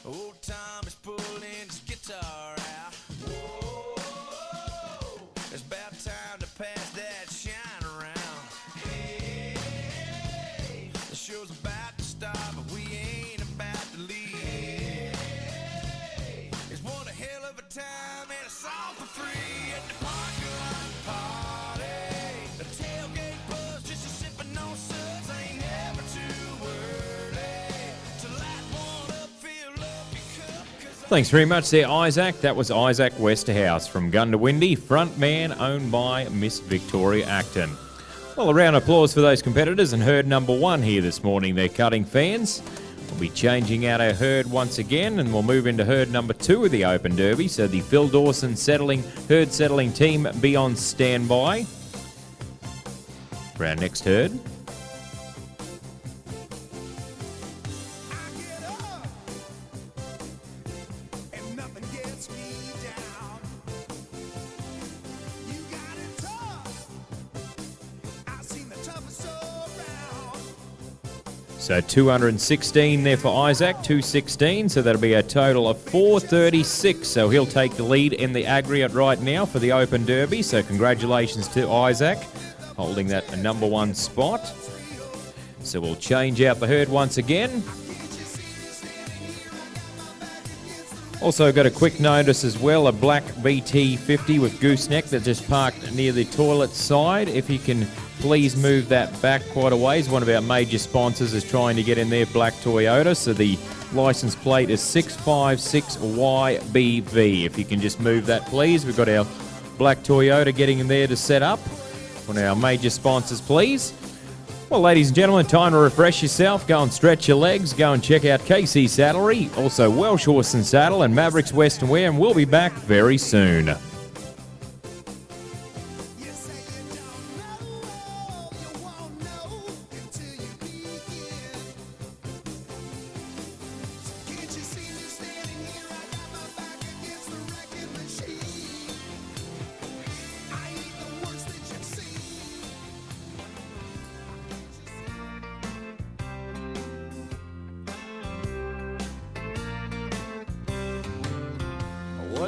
Old Tom is pulling his guitar out. It's about time to pass that shine around. The show's about to start, but we ain't about to leave. It's one a hell of a time and it's all for free at the parking lot party. The tailgate buzz, just a sipping on suds. Ain't never too early to light one up, fill up your cup. Thanks very much there, Isaac. That was Isaac Westerhouse from Gundawindi, Front Man, owned by Miss Victoria Acton. Well, a round of applause for those competitors and herd number 1 here this morning. They're cutting fans. We'll be changing out our herd once again, and we'll move into herd number 2 of the Open Derby. So the Phil Dawson herd settling team be on standby for our next herd. So 216 there for Isaac, 216, so that'll be a total of 436. So he'll take the lead in the aggregate right now for the Open Derby. So congratulations to Isaac, holding that number 1 spot. So we'll change out the herd once again. Also got a quick notice as well, a black BT50 with gooseneck that just parked near the toilet side. If you can please move that back quite a ways. One of our major sponsors is trying to get in their black Toyota, so the license plate is 656YBV. If you can just move that, please. We've got our black Toyota getting in there to set up. One of our major sponsors, please. Well, ladies and gentlemen, time to refresh yourself. Go and stretch your legs. Go and check out KC Saddlery, also Welsh Horse and Saddle and Mavericks Western Wear, and we'll be back very soon.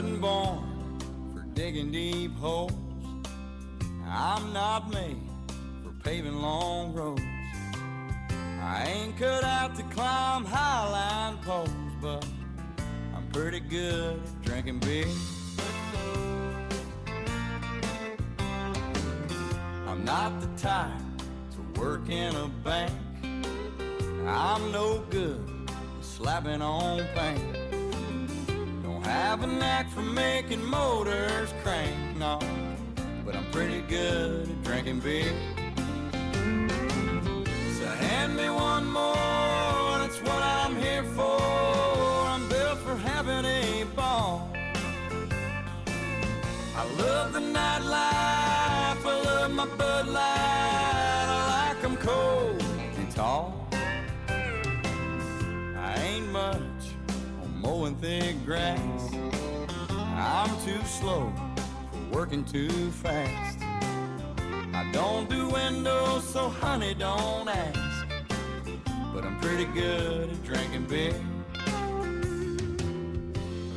wasn't born for digging deep holes. I'm not made for paving long roads. I ain't cut out to climb highline poles, but I'm pretty good at drinking beer. I'm not the type to work in a bank. I'm no good at slapping on paint. Don't have a knack for making motors crank, no, but I'm pretty good at drinking beer. So hand me one more, that's what I'm here for. I'm built for having a ball. I love the nightlife, I love my Bud Light. I like 'em cold and tall. I ain't much on mowing thick grass. I'm too slow for working too fast. I don't do windows, so honey, don't ask. But I'm pretty good at drinking beer.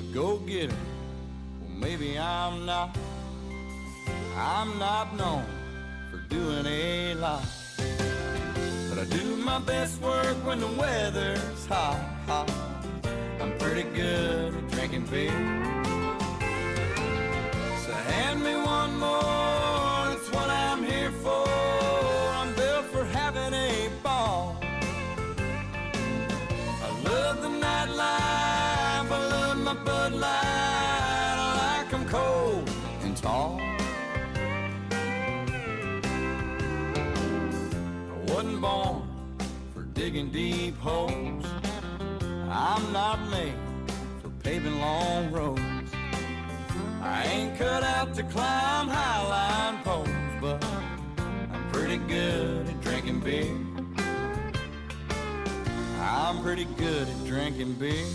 A go-getter, well, maybe I'm not. I'm not known for doing a lot, but I do my best work when the weather's hot, hot. I'm pretty good at drinking beer. So hand me one more, that's what I'm here for. I'm built for having a ball. I love the nightlife, I love my Bud Light. I like 'em cold and tall. I wasn't born for digging deep holes. I'm not made for paving long roads. I ain't cut out to climb highline poles, but I'm pretty good at drinking beer. I'm pretty good at drinking beer.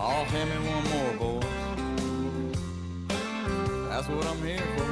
Oh, hand me one more, boys. That's what I'm here for.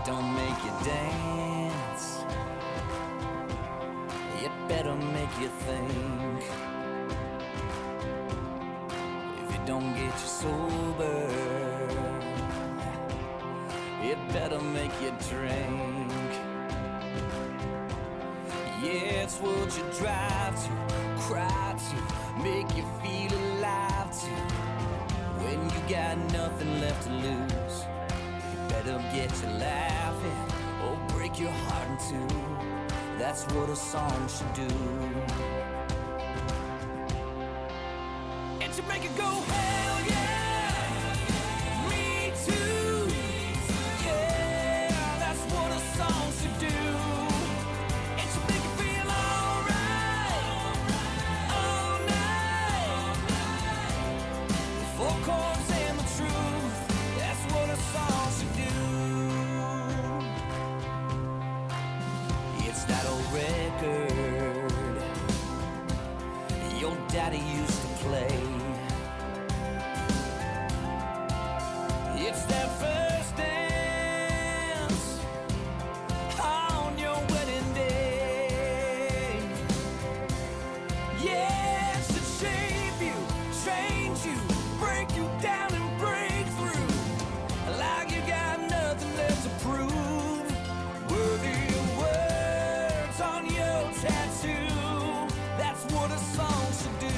Don't make you dance, it better make you think. If it don't get you sober, it better make you drink. Yeah, it's what you drive to, cry to, make you feel alive to. When you got nothing left to lose, better get you laughing or break your heart in two. That's what a song should do. It should make it go, hell yeah, me too. Yeah, that's what a song should do. It should make you feel alright, all night. Four chords and the truth, that's what a song should do. It's that old record your daddy used to play. It's that first dance on your wedding day. Yeah, it should shape you, change you, break you down and break through. Like you got nothing left to prove. Worthy of words on your tattoo. That's what a song should do.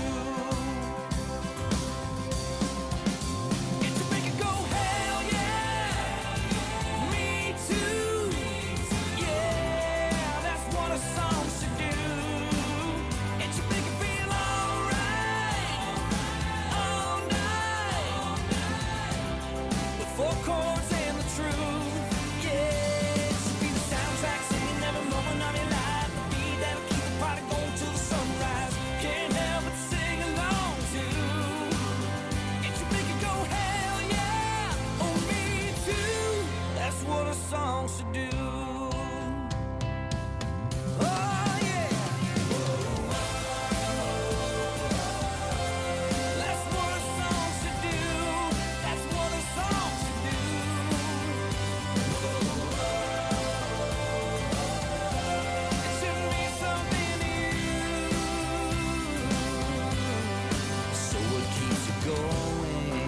what a song should do. Oh yeah. That's what a song should do. That's what a song should do. It should mean something to you. So what keeps you going?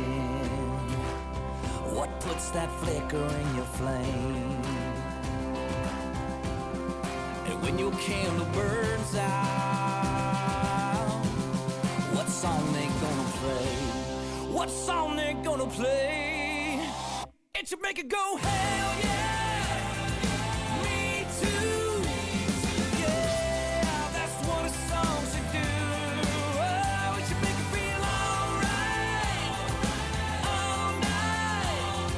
What puts that flicker in your flame? And when your candle burns out, what song they gonna play? What song they gonna play? It should make it go, hell yeah, me too. Yeah, that's what a song should do. Oh, it should make it feel alright all night.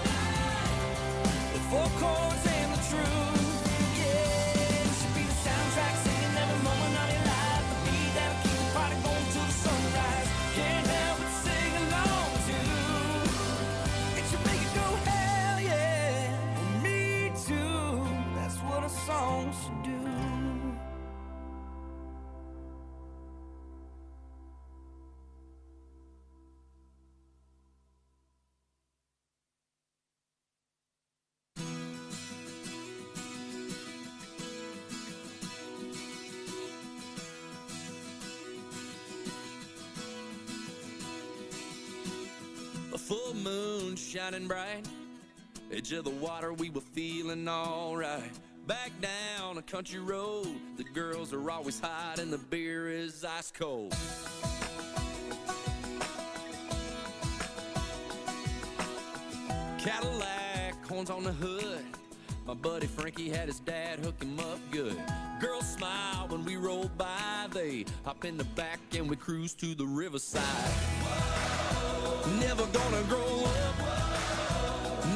The four chords and the truth. Yeah, it should be the soundtrack singing every moment of your life. The beat that'll keep the party going till the sunrise. Can't help but sing along too. It should make it go, hell yeah, me too. That's what a song should do. A full moon shining bright, edge of the water, we were feeling alright. Back down a country road, the girls are always hot and the beer is ice cold. Cadillac, horns on the hood, my buddy Frankie had his dad hook him up good. Girls smile when we roll by, they hop in the back and we cruise to the riverside. Never gonna grow up,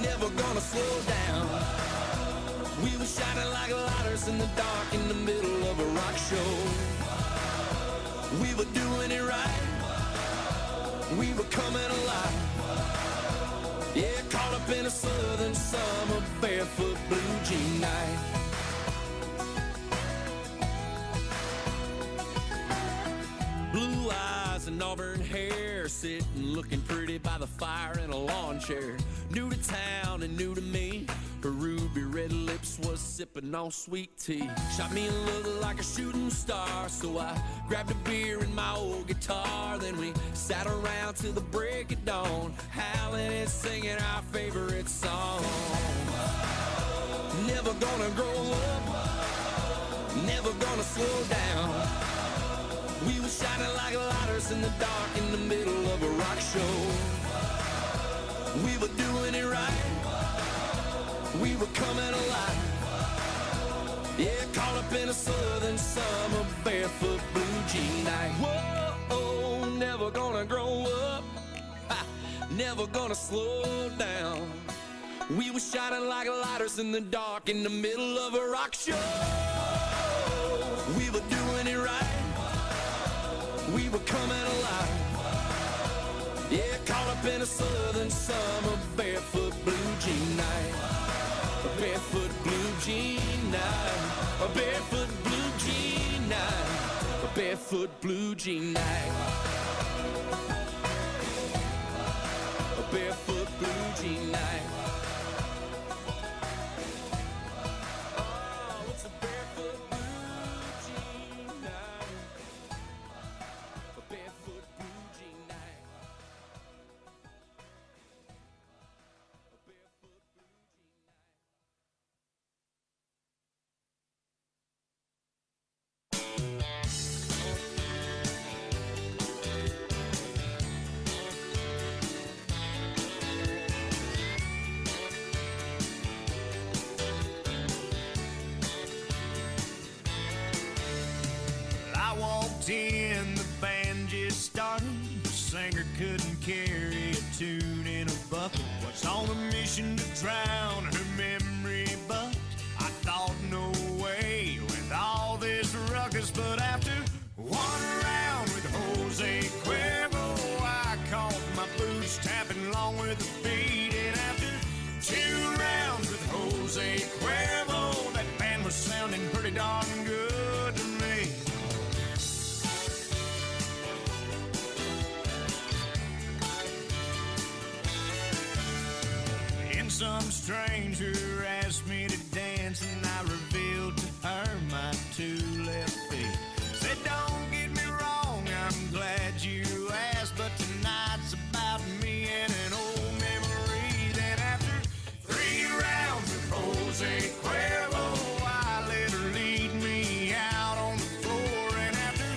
never gonna slow down. We were shining like lighters in the dark in the middle of a rock show. We were doing it right, we were coming alive. Yeah, caught up in a southern summer, barefoot blue jean night. Blue eyes and auburn hair, sitting looking pretty by the fire in a lawn chair. New to town and new to me, her ruby red lips was sipping on sweet tea. Shot me a look like a shooting star, so I grabbed a beer and my old guitar. Then we sat around till the break of dawn, howling and singing our favorite song. Never gonna grow up, never gonna slow down. We were shining like lighters in the dark in the middle of a rock show. We were doing it right, we were coming alive. Yeah, caught up in a southern summer, barefoot blue jean night. Whoa, never gonna grow up, ha, never gonna slow down. We were shining like lighters in the dark in the middle of a rock show. We were doing it right, we were coming alive. Yeah, caught up in a southern summer, barefoot blue jean night. A barefoot blue jean night. A barefoot blue jean night. A barefoot blue jean night. A barefoot blue jean night. Oh, it's a barefoot blue jean night. A barefoot blue jean night. A barefoot blue jean night. I walked in, the band just started. The singer couldn't carry a tune in a bucket. Was on a mission to drown her memory, but I thought no way with all this ruckus. But after one round with Jose Cuervo, I caught my boots tapping along with the beat. And after two rounds with Jose some stranger asked me to dance, and I revealed to her my two left feet. Said, don't get me wrong, I'm glad you asked, but tonight's about me and an old memory. Then after 3 rounds with Jose Cuervo, I let her lead me out on the floor. And after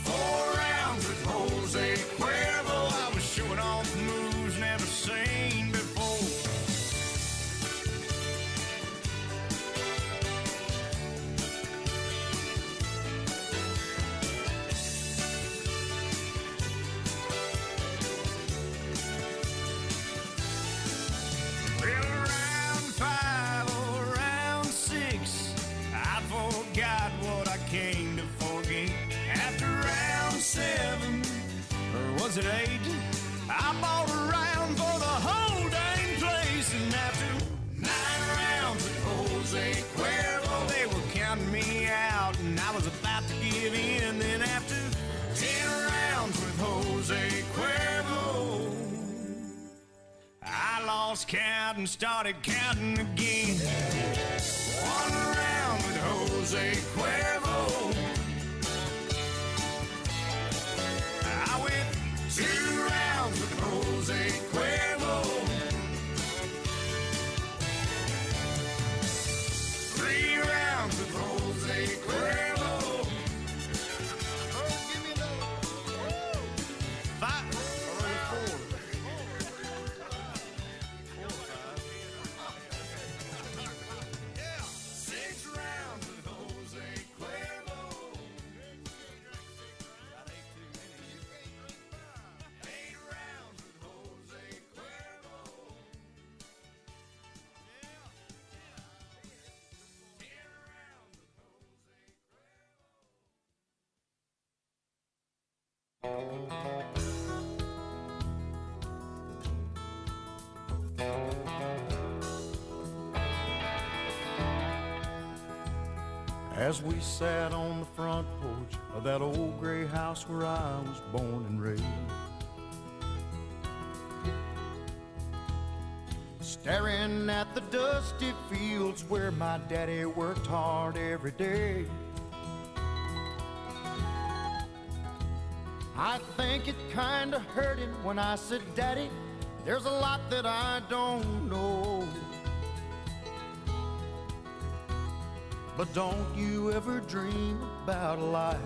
4 rounds with Jose Cuervo, I was showing off moves never seen before. Well, round 5 or round 6, I forgot what I came to forget. After round 7, or was it 8, I bought a round for the whole dang place. And after 9 rounds with Jose Cuervo, they were counting me out, and I was about to give in. Then after 10 rounds with Jose Cuervo, I lost count and started counting again. 1 round with Jose Cuervo, I went 2 rounds with Jose Cuervo, 3 rounds with Jose Cuervo. Oh, give me another. 5 or 4. 6 rounds with Jose Cuervo. That ain't too many. 8 rounds with Jose Cuervo. 10 rounds with Jose As we sat on the front porch of that old gray house where I was born and raised, staring at the dusty fields where my daddy worked hard every day, I think it kinda hurt him when I said, Daddy, there's a lot that I don't know. But don't you ever dream about a life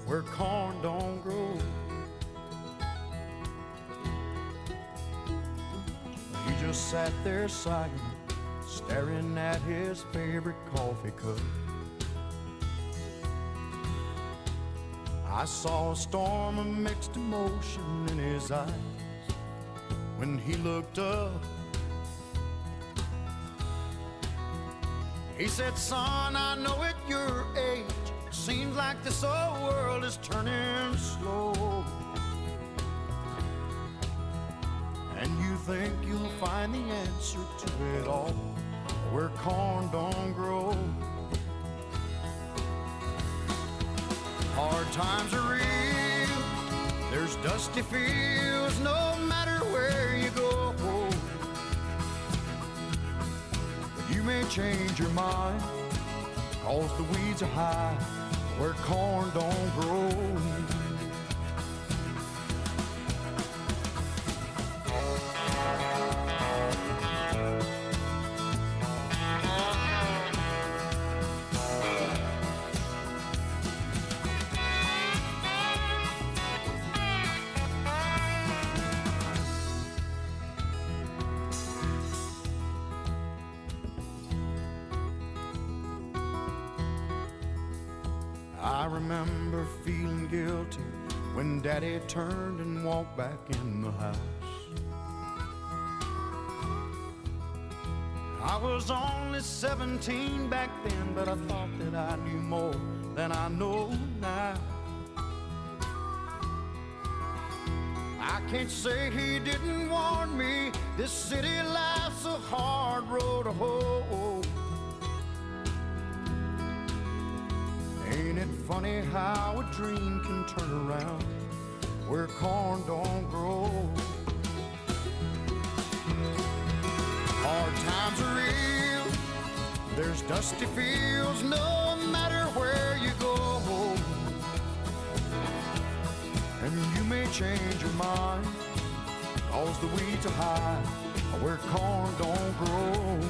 where corn don't grow. He just sat there sighing, staring at his favorite coffee cup. I saw a storm of mixed emotion in his eyes when he looked up. He said, son, I know at your age, seems like this old world is turning slow. And you think you'll find the answer to it all where corn don't grow. Hard times are real, there's dusty fields no matter where you go. You may change your mind, cause the weeds are high where corn don't grow. I remember feeling guilty when Daddy turned and walked back in the house. I was only 17 back then, but I thought that I knew more than I know now. I can't say he didn't warn me, this city life's a hard road to hoe. Ain't it funny how a dream can turn around where corn don't grow? Hard times are real. There's dusty fields no matter where you go. And you may change your mind, 'cause the weeds are high where corn don't grow.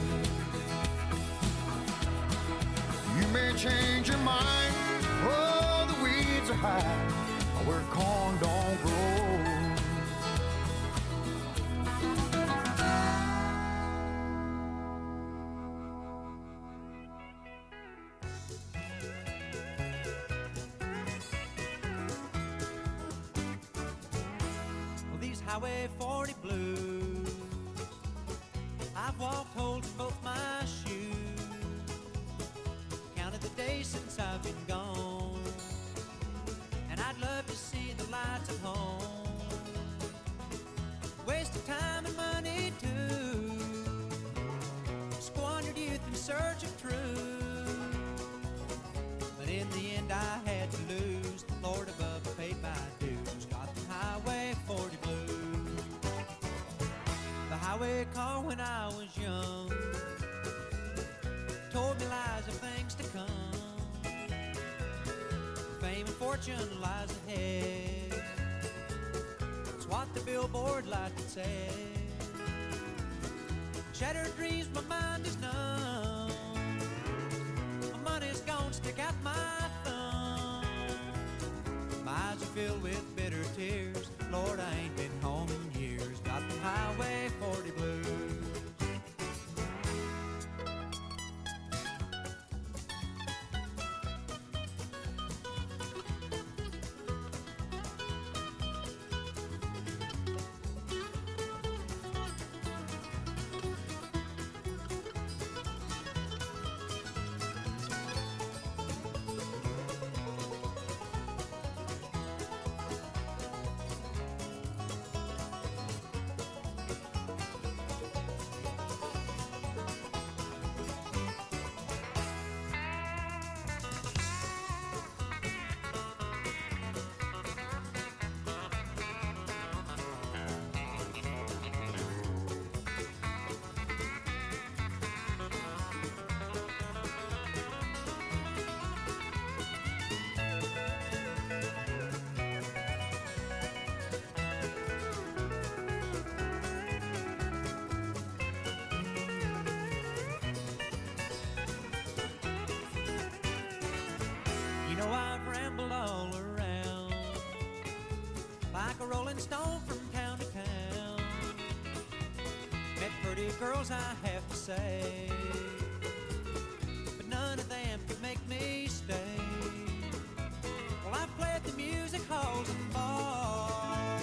You may change your mind, oh, the weeds are high where corn don't grow. Well, these Highway 40 blues, I've walked holes in both my shoes, counted the days since I've been gone, and I'd love to see the lights at home. Wasted time and money too, squandered youth in search of truth, but in the end I had to lose. Lord above, I paid my dues, got the Highway 40 blues. The highway car when I was young told me lies of things to come. Fame and fortune lies ahead, it's what the billboard lights would say. Shattered dreams, my mind is numb, my money's gone, stick out my thumb. My eyes are filled with bitter tears, Lord, I ain't been home in years. Got the Highway 40 blues. You know I've rambled all around like a rolling stone from town to town. Met pretty girls, I have to say, but none of them could make me stay. Well, I've played the music halls and bars,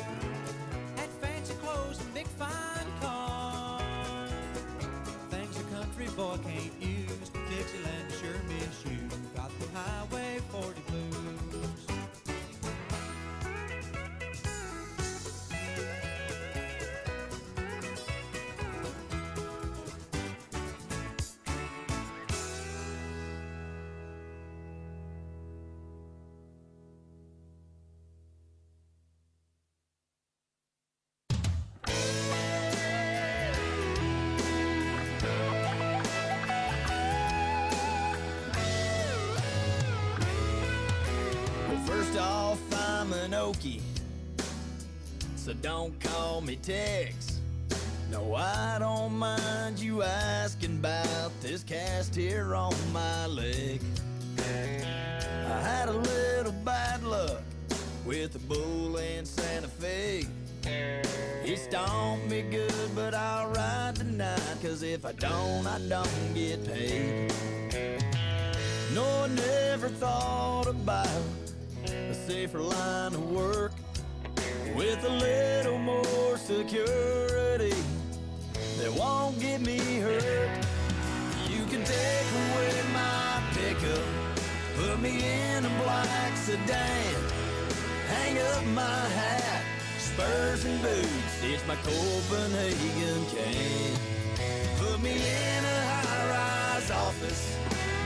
had fancy clothes and big fine cars, things a country boy can't use. Dixieland sure miss you. Got the Highway 40 blues. First off, I'm an Okie, so don't call me Tex. No, I don't mind you asking about this cast here on my leg. I had a little bad luck with a bull in Santa Fe. He stomped me good, but I'll ride tonight, 'cause if I don't get paid. No, I never thought about a safer line of work with a little more security that won't get me hurt. You can take away my pickup, put me in a black sedan, hang up my hat, spurs and boots, it's my Copenhagen can. Put me in a high-rise office,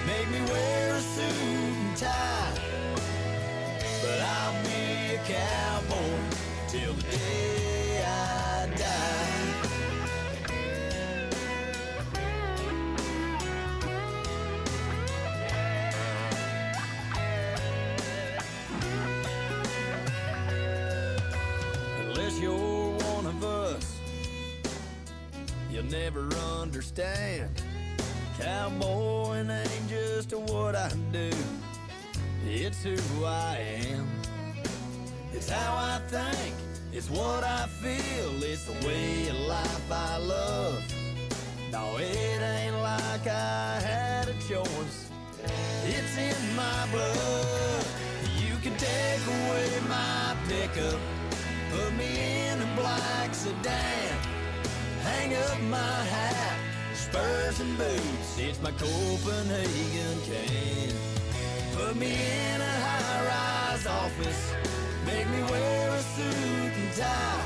make me wear a suit and tie, but I'll be a cowboy till the day I die. never understand. Cowboying ain't just what I do, it's who I am. It's how I think, it's what I feel, it's the way of life I love. No, it ain't like I had a choice, it's in my blood. You can take away my pickup, put me in a black sedan, hang up my hat, spurs and boots, it's my Copenhagen can. Put me in a high-rise office, make me wear a suit and tie,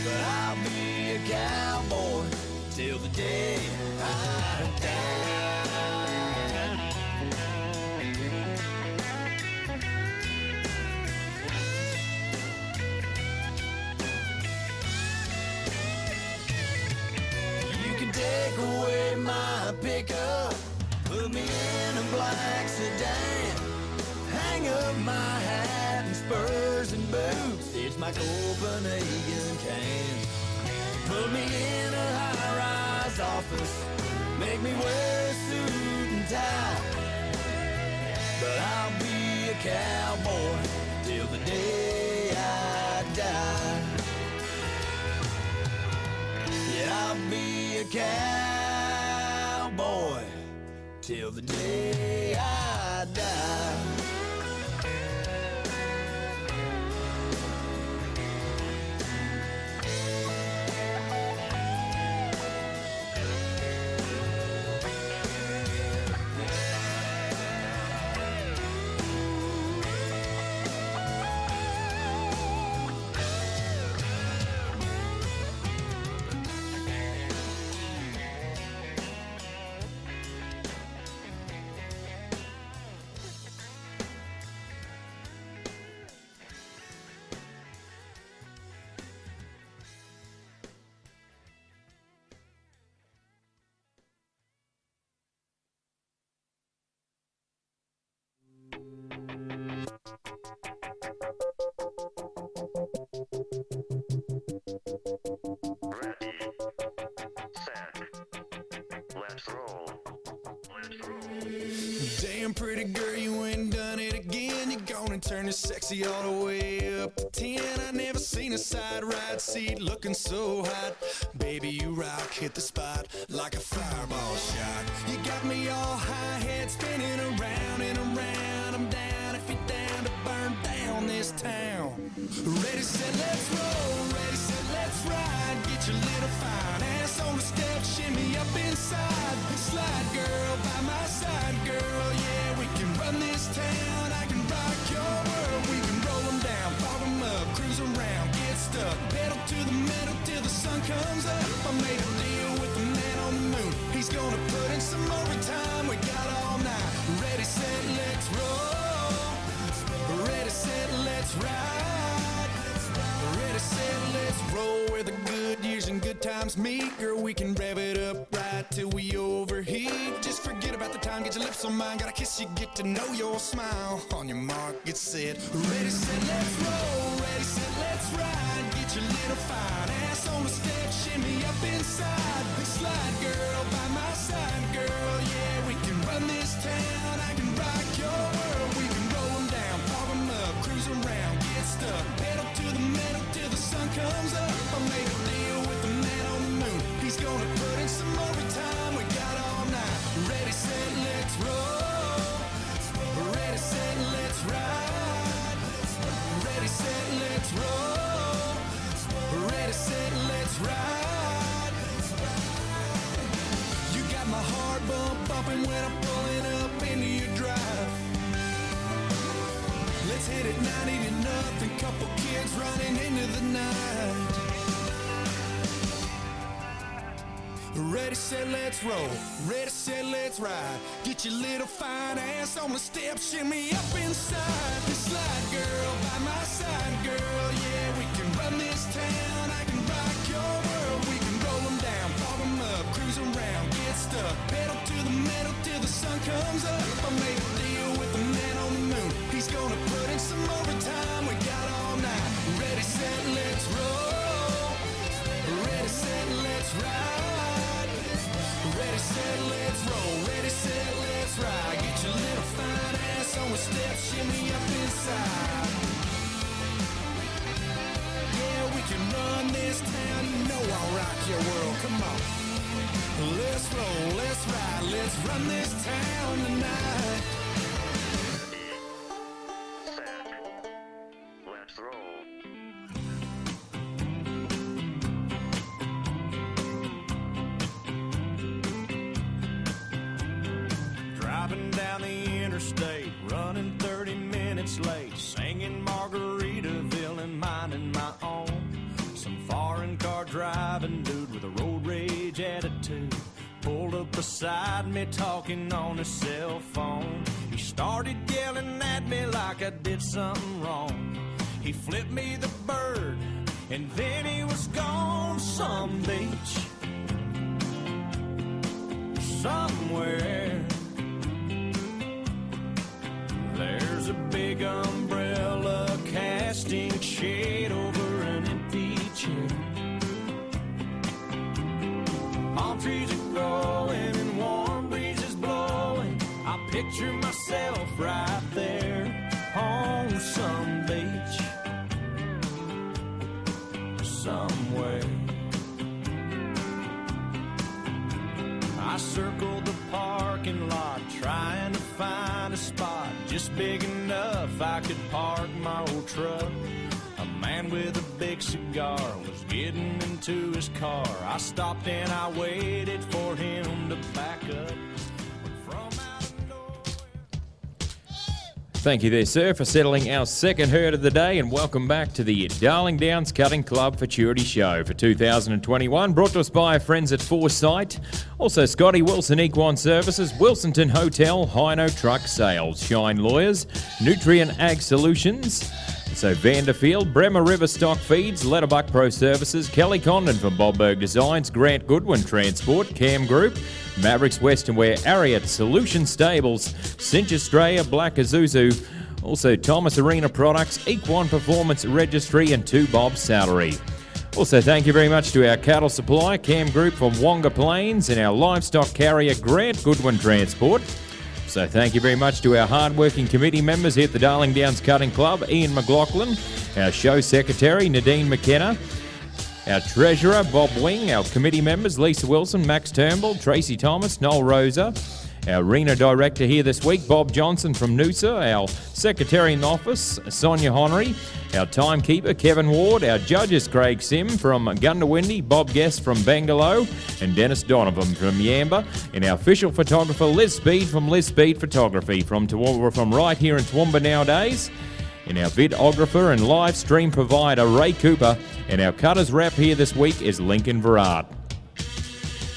but I'll be a cowboy till the day I die. You can take away my pickup, put me in a black sedan, hang up my hat and spurs and boots, it's my Copenhagen can. Put me in a high-rise office, make me wear a suit and tie, but I'll be a cowboy till the day I die. Yeah, I'll be a cowboy till the day I die. Damn pretty girl, you ain't done it again. You're gonna turn this sexy all the way up to 10. I never seen a side ride seat looking so hot. Baby, you rock, hit the spot like a fireball shot. You got me all high head spinning around and around. I'm down if you're down to burn down this town. Ready, set, let's roll. Ready, set, let's ride. Get your little fine ass on the step, shimmy up inside. Slide, girl, by my side, girl. Yeah, we can run this town. I can rock your world. We can roll them down, pop them up, cruise around, get stuck, pedal to the metal till the sun comes up. I made a deal with the man on the moon. He's gonna put in some overtime. We got all night. Ready, set, let's roll. Ready, set, let's ride. Ready, set, let's roll. Where the good years and good times meet, girl, we can rev it up right till we overheat. Just forget about the time, get your lips on mine. Gotta kiss you, get to know your smile. On your mark, get set. Ready, set, let's roll. Ready, set, let's ride. Get your little fine ass on the step, shimmy up inside. Slide, girl, by my side, girl. Yeah, we can run this town. I can rock your world. We can roll them down, pop them up, cruise around, get stuck, pedal to the metal till the sun comes up. I made a deal with the man on the moon. He's gonna put in some overtime. We got all night. Ready, set, let's roll. Ready, set, let's ride. Ready, set, let's roll. Ready, set, let's ride. You got my heart bumping when I'm pulling up into your drive. Let's hit it 90 to nothing. Couple kids running into the night. Ready, set, let's roll. Ready, set, let's ride. Get your little fine ass on the step, shimmy up inside. Slide, girl, by my side, girl. Yeah, we can run this town. I can rock your world. We can roll them down, pop them up, cruise around, get stuck, pedal to the metal till the sun comes up. I made a deal with the man on the moon. He's gonna put in some overtime. We got all night. Ready, set, let's roll. Ready, set, let's ride. let's roll. Ready, set, let's ride. Get your little fine ass on the steps, shimmy up inside. Yeah, we can run this town. You know I'll rock your world. Come on. Let's roll, let's ride, let's run this town tonight. Let's roll. Driving down the interstate, running 30 minutes late, singing Margaritaville and minding my own. Some foreign car driving dude with a road rage attitude pulled up beside me talking on his cell phone. He started yelling at me like I did something wrong. He flipped me the bird and then he was gone. Some beach somewhere, there's a big umbrella casting shade over an empty chair. Palm trees are growing and warm breezes blowing. I picture myself right there on some beach somewhere. I circled the parking lot trying to find a spot just big enough I could park my old truck. A man with a big cigar was getting into his car. I stopped and I waited for him to back up. Thank you there, sir, for settling our second herd of the day, and welcome back to the Darling Downs Cutting Club Futurity Show for 2021, brought to us by our friends at Foresight, also Scotty Wilson Equine Services, Wilsonton Hotel, Hino Truck Sales, Shine Lawyers, Nutrient Ag Solutions, so Vanderfield, Bremer River Stock Feeds, Letterbuck Pro Services, Kelly Condon from Bobberg Designs, Grant Goodwin Transport, Cam Group, Mavericks Western Wear, Ariat Solution Stables, Cinch Australia, Black Azuzu, also Thomas Arena Products, Equine Performance Registry, and 2 Bob Salary. Also, thank you very much to our cattle supplier, Cam Group from Wonga Plains, and our livestock carrier, Grant Goodwin Transport. So thank you very much to our hard-working committee members here at the Darling Downs Cutting Club, Ian McLaughlin, our show secretary, Nadine McKenna, our treasurer, Bob Wing, our committee members, Lisa Wilson, Max Turnbull, Tracy Thomas, Noel Rosa, our arena director here this week, Bob Johnson from Noosa, our secretary in the office, Sonia Honnery, our timekeeper, Kevin Ward, our judges, Craig Sim from Gundawindi, Bob Guest from Bangalore, and Dennis Donovan from Yamba, and our official photographer, Liz Speed from Liz Speed Photography from right here in Toowoomba nowadays, and our videographer and live stream provider, Ray Cooper, and our cutters rep here this week is Lincoln Verrat.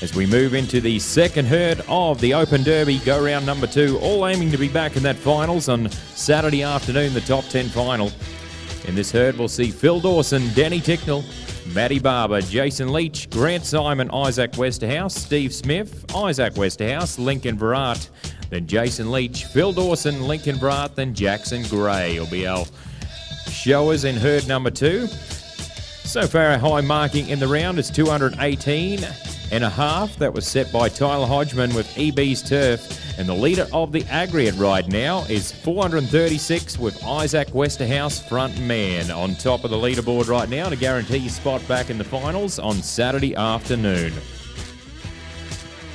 As we move into the second herd of the Open Derby, go round number 2, all aiming to be back in that finals on Saturday afternoon, the top 10 final. In this herd, we'll see Phil Dawson, Danny Ticknell, Matty Barber, Jason Leach, Grant Simon, Isaac Westerhouse, Steve Smith, Isaac Westerhouse, Lincoln Verrat, then Jason Leach, Phil Dawson, Lincoln Verrat, then Jackson Gray will be our showers in herd number 2. So far, our high marking in the round is 218.5. That was set by Tyler Hodgman with EB's Turf. And the leader of the Agriate ride now is 436 with Isaac Westerhouse front man on top of the leaderboard right now to guarantee your spot back in the finals on Saturday afternoon.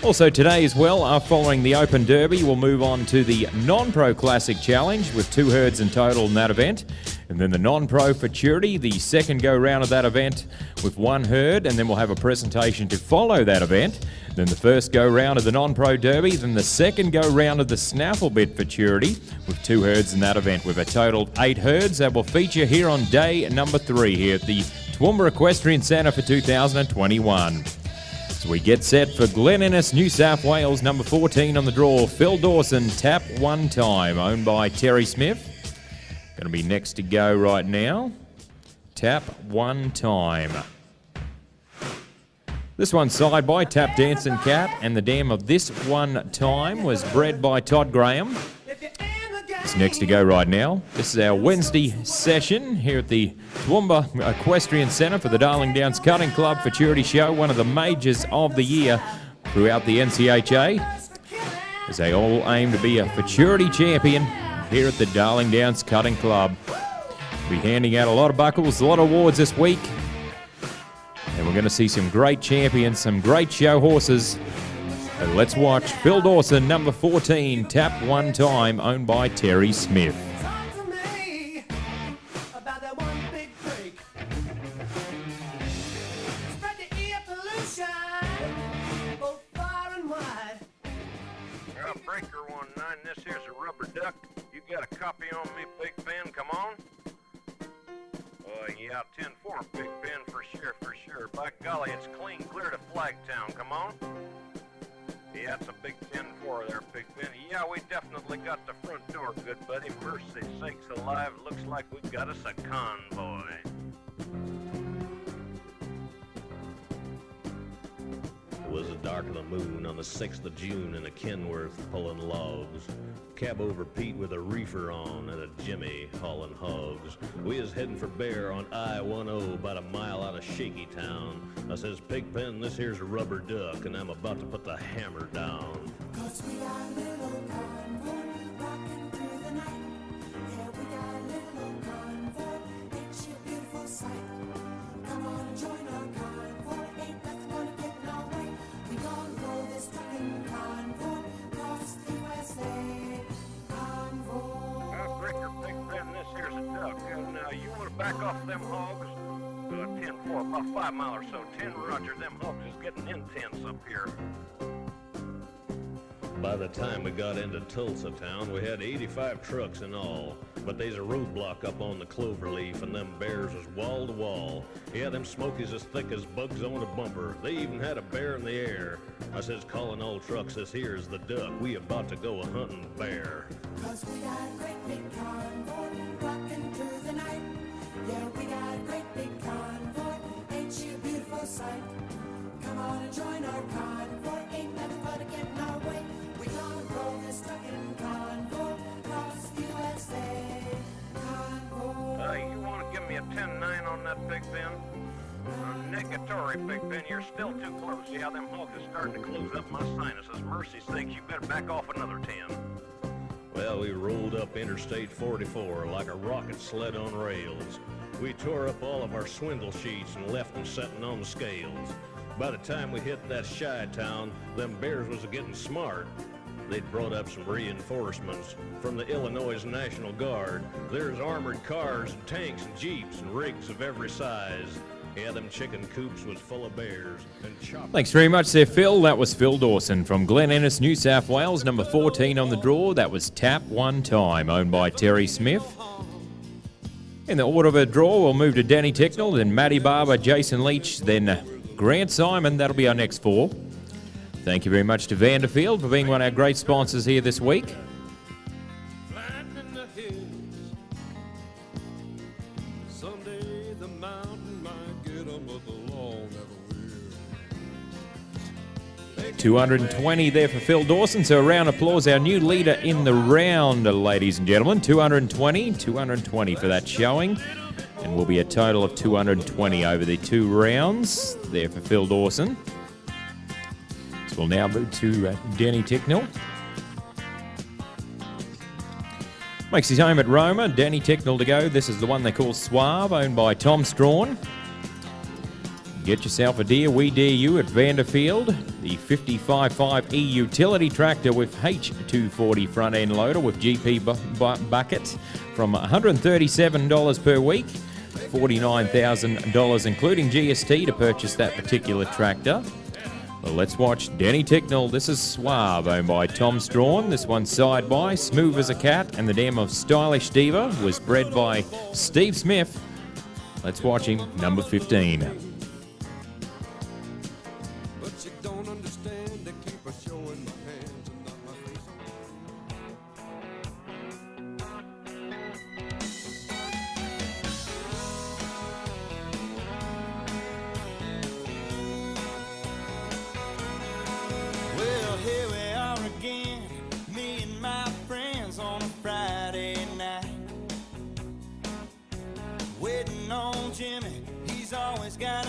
Also today as well, following the Open Derby, we'll move on to the Non-Pro Classic Challenge with 2 herds in total in that event. And then the Non-Pro Futurity, the second go-round of that event with 1 herd, and then we'll have a presentation to follow that event. Then the first go-round of the Non-Pro Derby, then the second go-round of the Snafflebit Futurity with 2 herds in that event, with a total of 8 herds that will feature here on day number 3 here at the Toowoomba Equestrian Centre for 2021. So we get set for Glen Innes, New South Wales, number 14 on the draw, Phil Dawson, Tap One Time, owned by Terry Smith. Going to be next to go right now. Tap One Time. This one's side by Tap Dancing Cat, and the dam of This One Time was bred by Todd Graham. It's next to go right now. This is our Wednesday session here at the Toowoomba Equestrian Centre for the Darling Downs Cutting Club Futurity Show, one of the majors of the year throughout the NCHA, as they all aim to be a Futurity champion here at the Darling Downs Cutting Club. We'll be handing out a lot of buckles, a lot of awards this week, and we're going to see some great champions, some great show horses. So let's watch Phil Dawson, number 14, Tap One Time, owned by Terry Smith. Talk to me about that one big break. Spread the air pollution both far and wide. Breaker 19, this here's a rubber duck. You got a copy on me, Big Ben? Come on. Yeah, 10-4, Big Ben, for sure. By golly, it's clean clear to Flagtown. Come on. Yeah, it's a big 10-4 there, Big Ben. Yeah, we definitely got the front door, good buddy. Mercy sakes alive, looks like we got us a convoy. It was the dark of the moon on the 6th of June in a Kenworth pulling logs. Cab over Pete with a reefer on and a Jimmy hauling hogs. We is heading for Bear on I-10 about a mile out of Shaky Town. I says, Pigpen, this here's a rubber duck and I'm about to put the hammer down. 'Cause we got a little convoy rocking through the night. Yeah, we got a little convoy, ain't she a beautiful sight? Come on and join our convoy, ain't nothing gonna get in our way. We gonna roll this trucking convoy across the USA. Breaker, Big Ben, this here's a duck. Now, you want to back off them hogs? 10-4, about 5 miles or so. 10 Roger, them hogs is getting intense up here. By the time we got into Tulsa town, we had 85 trucks in all. But there's a roadblock up on the Cloverleaf, and them bears was wall to wall. Yeah, them smokies as thick as bugs on a bumper. They even had a bear in the air. I says, calling all trucks, this here's the duck. We about to go a-hunting bear. 'Cause we got a great big convoy rocking through the night. Yeah, we got a great big convoy, ain't she a beautiful sight? Come on and join our convoy, ain't nothing but a get in our way. We gonna roll this trucking convoy across the USA. Convoy. You want to give me a 10-9 on that, Big Ben? Negatory, Big Ben, you're still too close. Yeah, them hogs is starting to close up my sinuses. Mercy sakes, you better back off another 10. Well, we rolled up Interstate 44 like a rocket sled on rails. We tore up all of our swindle sheets and left them setting on the scales. By the time we hit that shy town, them bears was getting smart. They'd brought up some reinforcements from the Illinois National Guard. There's armored cars and tanks and jeeps and rigs of every size. Yeah, them chicken coops was full of bears and choppers. Thanks very much there, Phil. That was Phil Dawson from Glen Innes, New South Wales, number 14 on the draw. That was Tap One Time, owned by Terry Smith. In the order of the draw, we'll move to Danny Ticknell, then Matty Barber, Jason Leach, then Grant Simon. That'll be our next four. Thank you very much to Vanderfield for being one of our great sponsors here this week. $220 there for Phil Dawson, so a round of applause, our new leader in the round, ladies and gentlemen. $220 for that showing, and will be a total of $220 over the 2 rounds there for Phil Dawson. So we'll now move to Danny Ticknell. Makes his home at Roma. Danny Ticknell to go. This is the one they call Suave, owned by Tom Strawn. Get yourself a deer, we dare you at Vanderfield. The 55.5 E utility tractor with H240 front end loader with GP buckets from $137 per week, $49,000 including GST to purchase that particular tractor. Well, let's watch Danny Ticknell. This is Suave, owned by Tom Strawn. This one's side by Smooth as a Cat, and the dam of Stylish Diva was bred by Steve Smith. Let's watch him, number 15. Jimmy, he's always got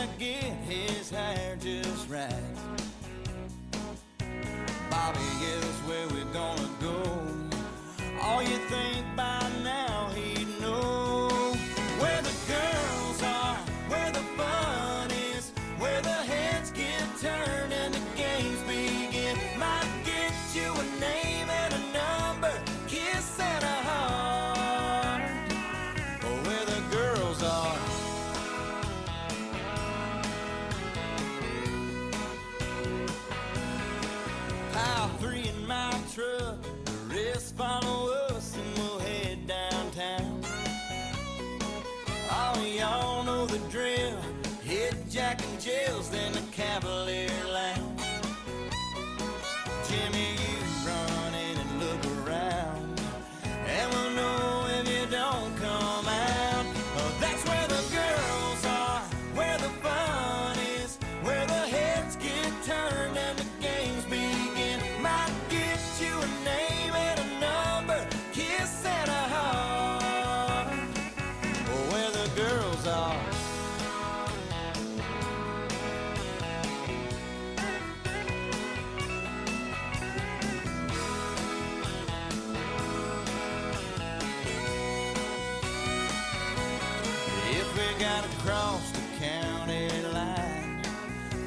across the county line.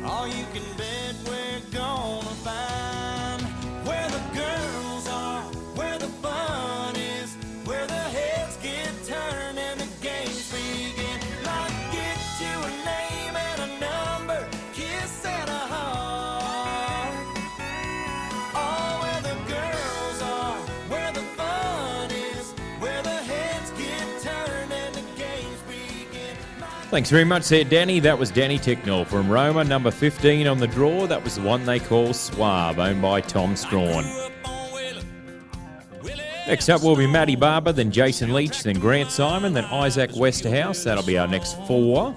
All you can bet we're gonna find where the girls are, where the fun is, where the heads get turned and the games begin. Like get you a name and a number, kiss and a heart. Oh, where the girls are, where the fun is, where the heads get turned and the games begin. Thanks very much there, Danny. That was Danny Ticknell from Roma, number 15 on the draw. That was the one they call Swab, owned by Tom Strawn. Next up will be Matty Barber, then Jason Leach, then Grant Simon, then Isaac Westerhouse. That'll be our next four.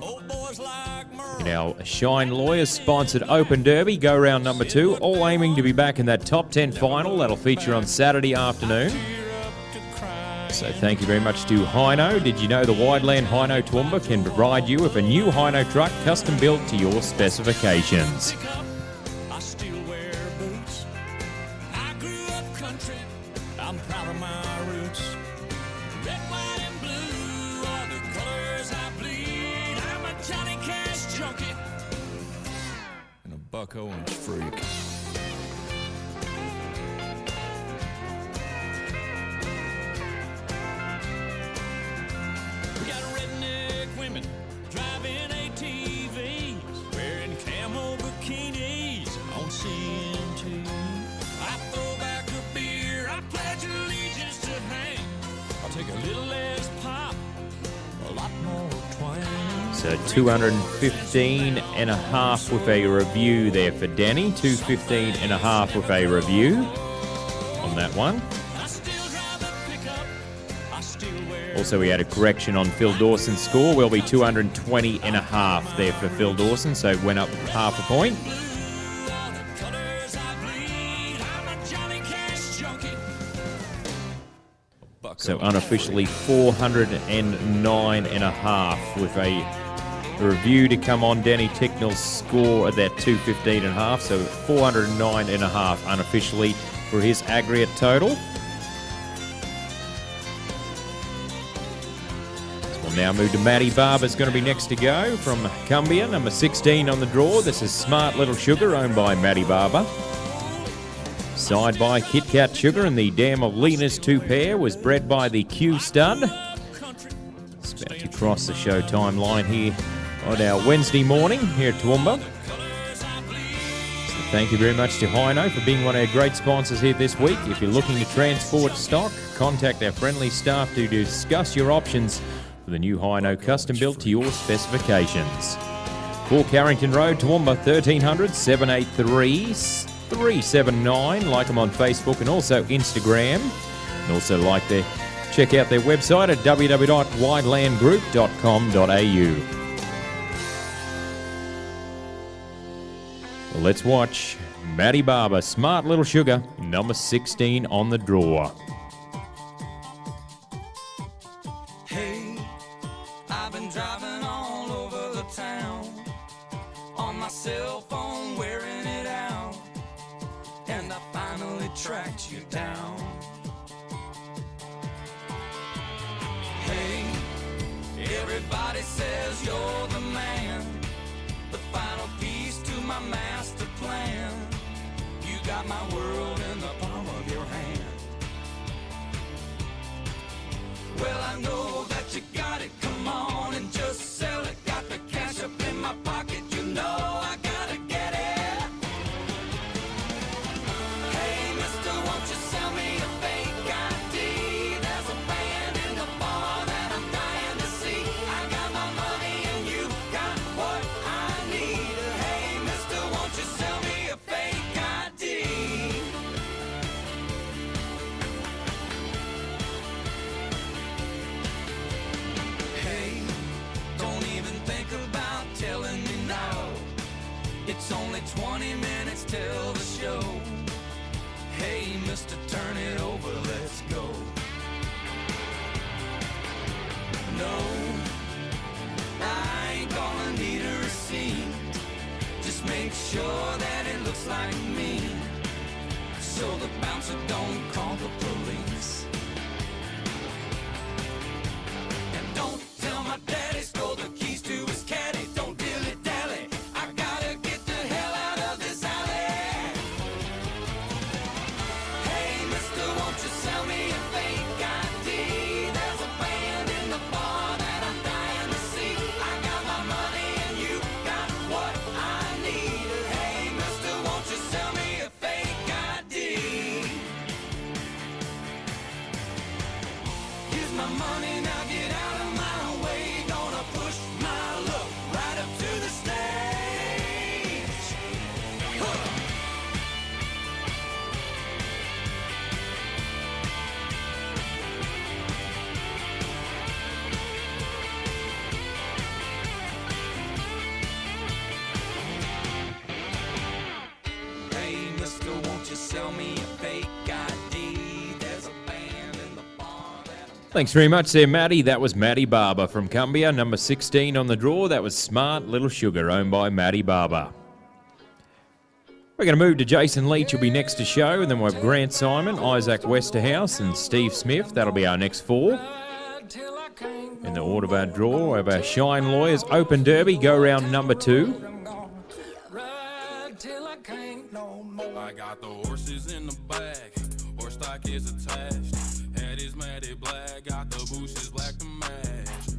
In our Shine Lawyers sponsored Open Derby, go round number 2, all aiming to be back in that top 10 final. That'll feature on Saturday afternoon. So thank you very much to Hino. Did you know the Wideland Hino Toowoomba can provide you with a new Hino truck custom built to your specifications? I still wear boots. I grew up country. I'm proud of my roots. Red, white, and blue are the colors I bleed. I'm a Johnny Cash junkie and a Buck Owens freak. We got redneck women driving ATVs, wearing camo bikinis on CNT. I throw back a beer, I pledge allegiance to Hank. I'll take a little less pop, a lot more twang. So 215.5 with a review there for Danny. 215.5 with a review on that one. I still drive a pickup, I still wear Also, we had a correction on Phil Dawson's score. We'll be 220.5 there for Phil Dawson, so it went up half a point. blue are the colors I bleed. I'm a Johnny Cash junkie. Buck So Owens unofficially 409.5 with a review to come on Danny Ticknell's score at that 215.5. So 409.5 unofficially for his aggregate total. We'll now move to Matty Barber's going to be next to go from Cumbia, number 16 on the draw. This is Smart Little Sugar, owned by Matty Barber. Side by Kit Kat Sugar, and the Dam of Lena's 2 pair was bred by the Q Stud. It's about to cross the show timeline here on our Wednesday morning here at Toowoomba. So thank you very much to Hino for being one of our great sponsors here this week. If you're looking to transport stock, contact our friendly staff to discuss your options for the new Hino custom built to your specifications. 4 Carrington Road, Toowoomba, 1300 783 379. Like them on Facebook and also Instagram. And also check out their website at www.widelandgroup.com.au. Well, let's watch Matty Barber, Smart Little Sugar, number 16 on the draw. Hey, I've been driving all over the town on my cell phone, wearing it out, and I finally tracked you down. Hey, everybody says you're the man, the final piece to my master plan. You got my world in the palm of your hand. Well, I know that you got it, come on and just sell it. Got the cash up in my pocket, you know I gotta get it. Hey, mister, won't you sell me a fake ID? There's a band in the bar that I'm dying to see. I got my money and you got what I need. Hey, mister, won't you sell me a fake ID? Hey, don't even think about telling me now. It's only 20 minutes till the show. Hey, mister, turn it over, let's go. No, I ain't gonna need a receipt. Just make sure that it looks like me, so the bouncer don't call the police. And don't tell my daddy stole the keys to money, now get out of my way. Gonna push my luck right up to the stage. Huh. Hey, mister, won't you sell me a fake ID? There's a band in the bar that I'm... Thanks very much there, Matty. That was Matty Barber from Cumbia. Number 16 on the draw. That was Smart Little Sugar, owned by Matty Barber. We're going to move to Jason Leach, who'll be next to show, and then we'll have Grant Simon, Isaac Westerhouse, and Steve Smith. That'll be our next four. In the order of our draw, we have our Shine Lawyers Open Derby, go round number 2. I got the horses in the bag, horse stock is attached. Head is matted black, got the bushes black to match.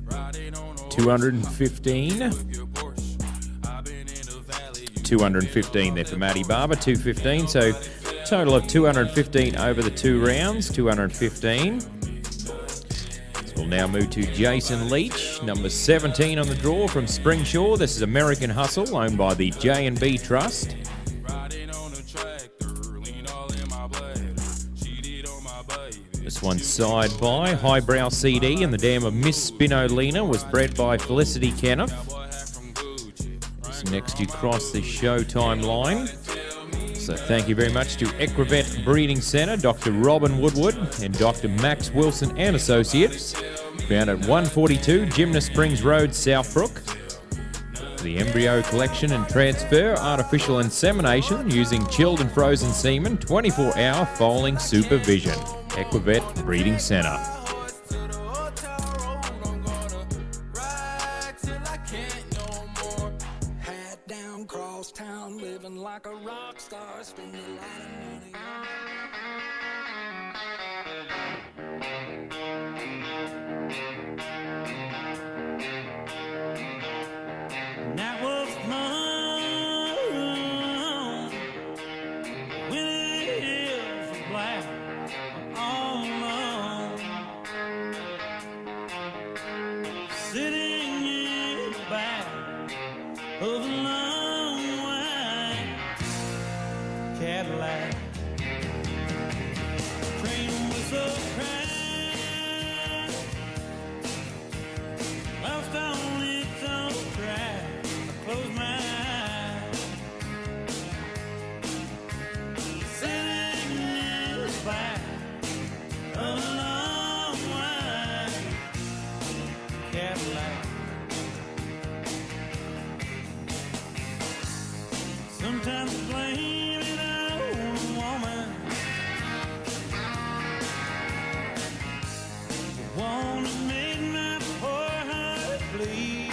Riding on a 215. 215 there for Matty Barber, 215. So total of 215 over the 2 rounds, 215. So we'll now move to Jason Leach, number 17 on the draw from Springshaw. This is American Hustle, owned by the J&B Trust. This one's side by Highbrow CD, and the dam of Miss Spinolina was bred by Felicity Kenneth. This next you cross the Showtime line. So thank you very much to Equivet Breeding Centre, Dr. Robin Woodward and Dr. Max Wilson and Associates. Found at 142 Gymnast Springs Road, Southbrook. The embryo collection and transfer, artificial insemination using chilled and frozen semen, 24-hour foaling supervision. Equivet Breeding Centre. Hat down, cross town, living like a rock star, spending a lot of money. And that was fun when it is black all alone, sitting in the back of a long white Cadillac. Train whistle crash, lost on its own track. Close my eyes, sitting in the back of a long white Cadillac. Sometimes I blame it on a woman, the one that made my poor heart bleed.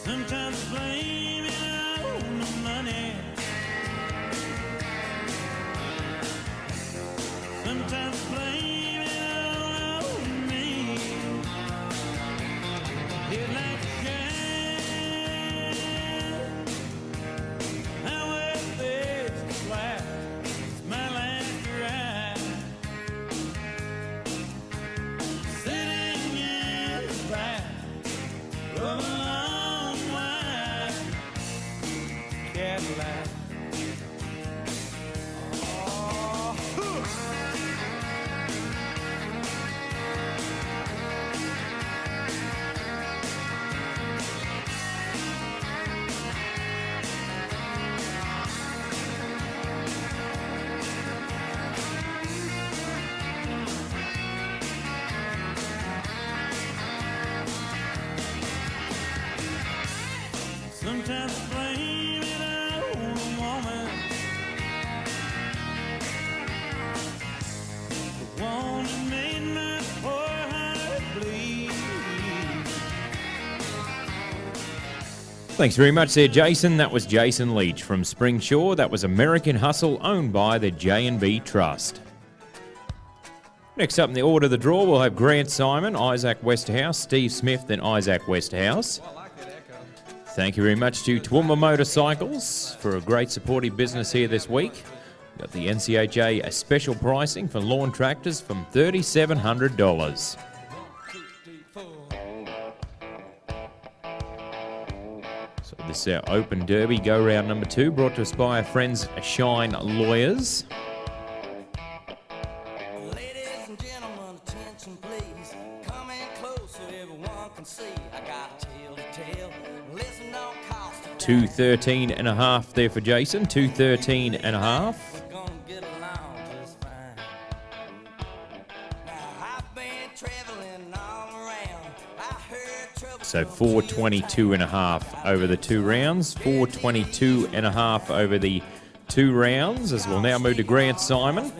Sometimes I blame it on the money, sometimes I blame it on me. Headlights shine, highway face flat, it's my last ride. Sitting in the back of a long white Cadillac. Sometimes I blame it on a woman, the one that made my poor heart bleed. Thanks very much there, Jason. That was Jason Leach from Springshaw. That was American Hustle, owned by the J&B Trust. Next up in the order of the draw, we'll have Grant Simon, Isaac Westerhouse, Steve Smith, and Isaac Westerhouse. Thank you very much to Toowoomba Motorcycles for a great supportive business here this week. Got the NCHA special pricing for lawn tractors from $3,700. So this is our Open Derby go round number 2, brought to us by our friends Shine Lawyers. Ladies and gentlemen, attention please. Come in close so everyone can see. I got a tale to tell. Listen, don't cost a dime. 213.5 there for Jason. 213.5. We're gonna get along just fine. Now I've been traveling all around. I heard trouble. So 422.5 over the 2 rounds. 422.5 over the 2 rounds. As we'll now move to Grant Simon.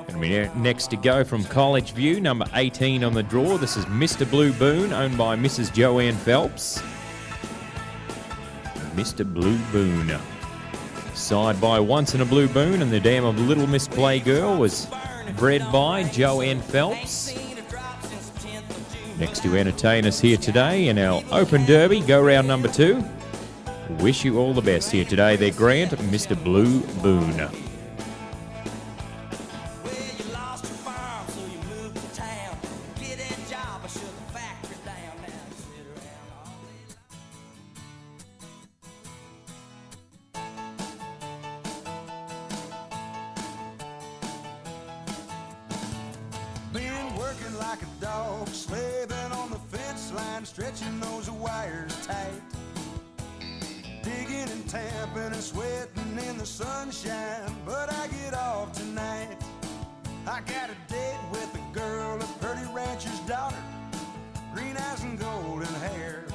Going to be next to go from College View, number 18 on the draw. This is Mr. Blue Boone, owned by Mrs. Joanne Phelps. Mr. Blue Boone. Side by Once in a Blue Boone, and the dam of Little Miss Playgirl was bred by Joanne Phelps. Next to entertain us here today in our Open Derby, go round number 2. Wish you all the best here today. They're Grant, Mr. Blue Boone. Well, you lost your farm, so you moved to town. Get that job, I shut the factory down. Now you sit around all day long. Been working like a dog, slaving on the fence line, stretching those wires tight. Digging and tamping and sweating in the sunshine, but I get off tonight. I got a date with a girl, a pretty rancher's daughter, green eyes and golden hair.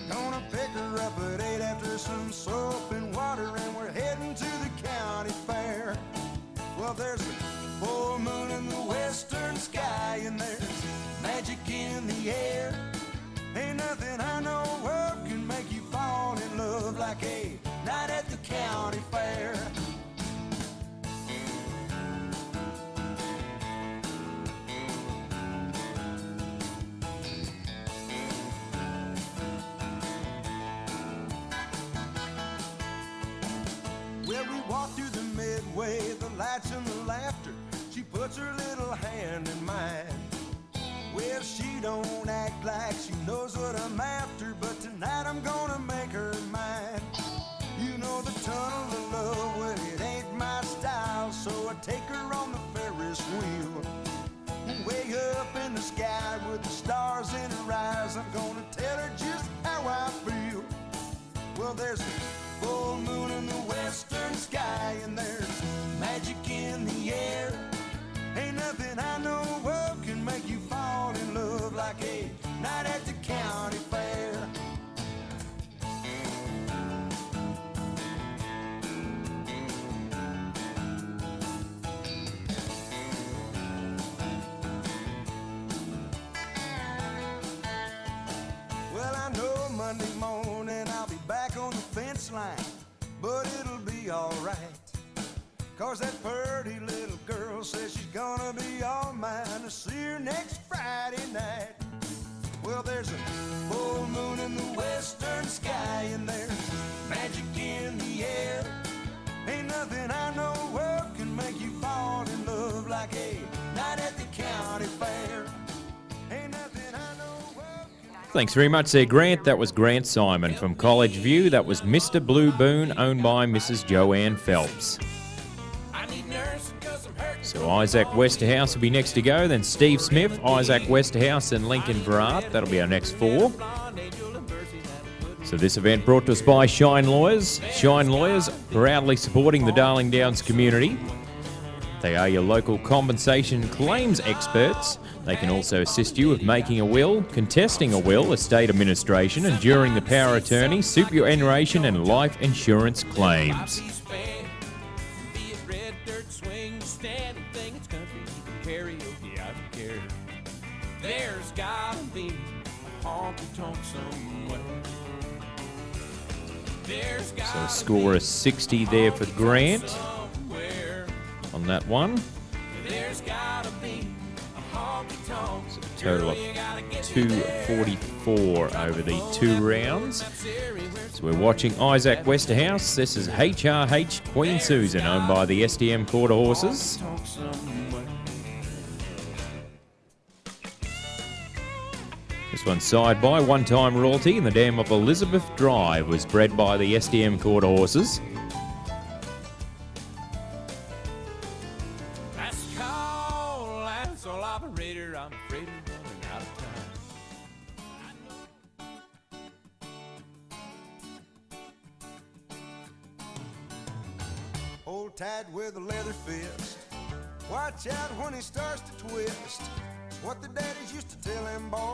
Gonna pick her up at 8 after some soap and water, and we're heading to the county fair. Well, there's a full moon in the western sky, and there's magic in the air. Ain't nothing I know of can make you fall in love like a night at the county fair. Well, we walk through the midway, the lights and the laughter. She puts her little hand in mine. Well, she don't act like she knows what I'm after, but tonight I'm gonna make her mine. You know the tunnel of love, well, it ain't my style, so I take her on the Ferris wheel. Way up in the sky with the stars in her eyes, I'm gonna tell her just how I feel. Well, there's a full moon in the western sky, and there's magic in the air. Ain't nothing I know of can make you fall in love like a night at the county fair. Well, I know Monday morning I'll be back on the fence line, but it'll be alright. 'Cause that pretty little girl says she's gonna be all mine. To see her next Friday night. Well, there's a full moon in the western sky, and there's magic in the air. Ain't nothing I know of can make you fall in love like a night at the county fair. Ain't nothing I know of. Thanks very much there, Grant. That was Grant Simon from College View. That was Mr. Blue Boone, owned by Mrs. Joanne Phelps. So Isaac Westerhouse will be next to go, then Steve Smith, Isaac Westerhouse, and Lincoln Verrat. That'll be our next 4. So this event brought to us by Shine Lawyers. Shine Lawyers proudly supporting the Darling Downs community. They are your local compensation claims experts. They can also assist you with making a will, contesting a will, estate administration, enduring the power of attorney, superannuation, and life insurance claims. There's gotta be a honky-tonk somewhere. So score a 60 there for Grant on that one. There's gotta be a honky-tonk. So a total of 244 over the 2 rounds. So we're watching Isaac Westerhouse. This is HRH Queen Susan, owned by the SDM Quarter Horses. This one's side by one-time royalty in the dam of Elizabeth Drive, was bred by the SDM Quarter Horses. Last call, last all operator, I'm afraid of running out of time. Hold tight with a leather fist. Watch out when he starts to twist. It's what the daddies used to tell them boys,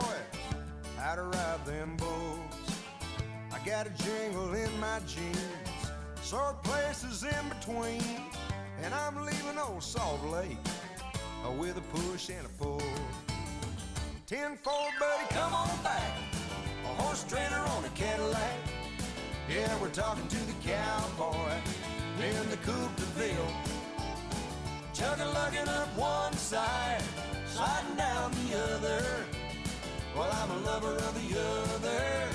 how to ride them bulls. I got a jingle in my jeans, sore places in between, and I'm leaving old Salt Lake with a push and a pull. 10-4, buddy, come on back. A horse trainer on a Cadillac. Yeah, we're talking to the cowboy in the Coupe de Ville. Chugging, lugging up one side, sliding down the other. Well, I'm a lover of the other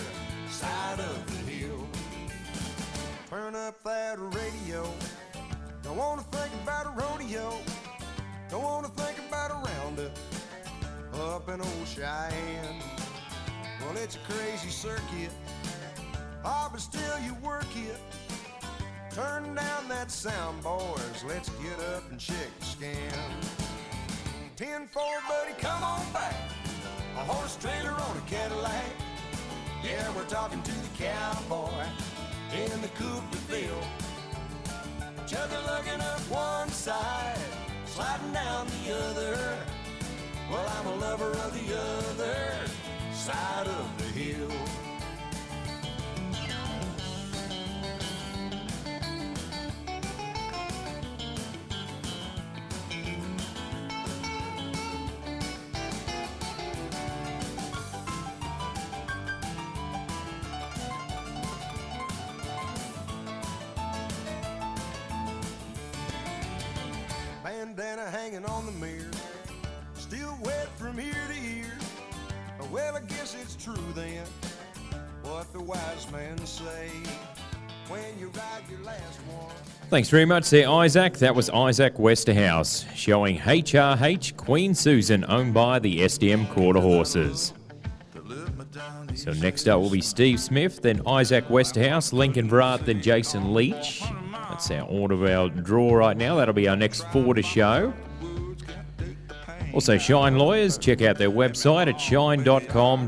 side of the hill. Turn up that radio. Don't wanna think about a rodeo. Don't wanna think about a roundup up in old Cheyenne. Well, it's a crazy circuit. Ah, but still you work it. Turn down that sound, boys. Let's get up and check the scan. 10-4, buddy, come on back. A horse trailer on a Cadillac. Yeah, we're talking to the cowboy in the Coupe de Ville. Chugging, lugging up one side, sliding down the other. Well, I'm a lover of the other side of the hill. Bandana hanging on the mirror, still wet from ear to ear. Well, I guess it's true then, what the wise men say, when you ride your last one. Thanks very much there, Isaac. That was Isaac Westerhouse, showing HRH Queen Susan, owned by the SDM Quarter Horses. So next up will be Steve Smith, then Isaac Westerhouse, Lincoln Brat, then Jason Leach. That's our order of our draw right now. That'll be our next 4 to show. Also, Shine Lawyers, check out their website at shine.com.au.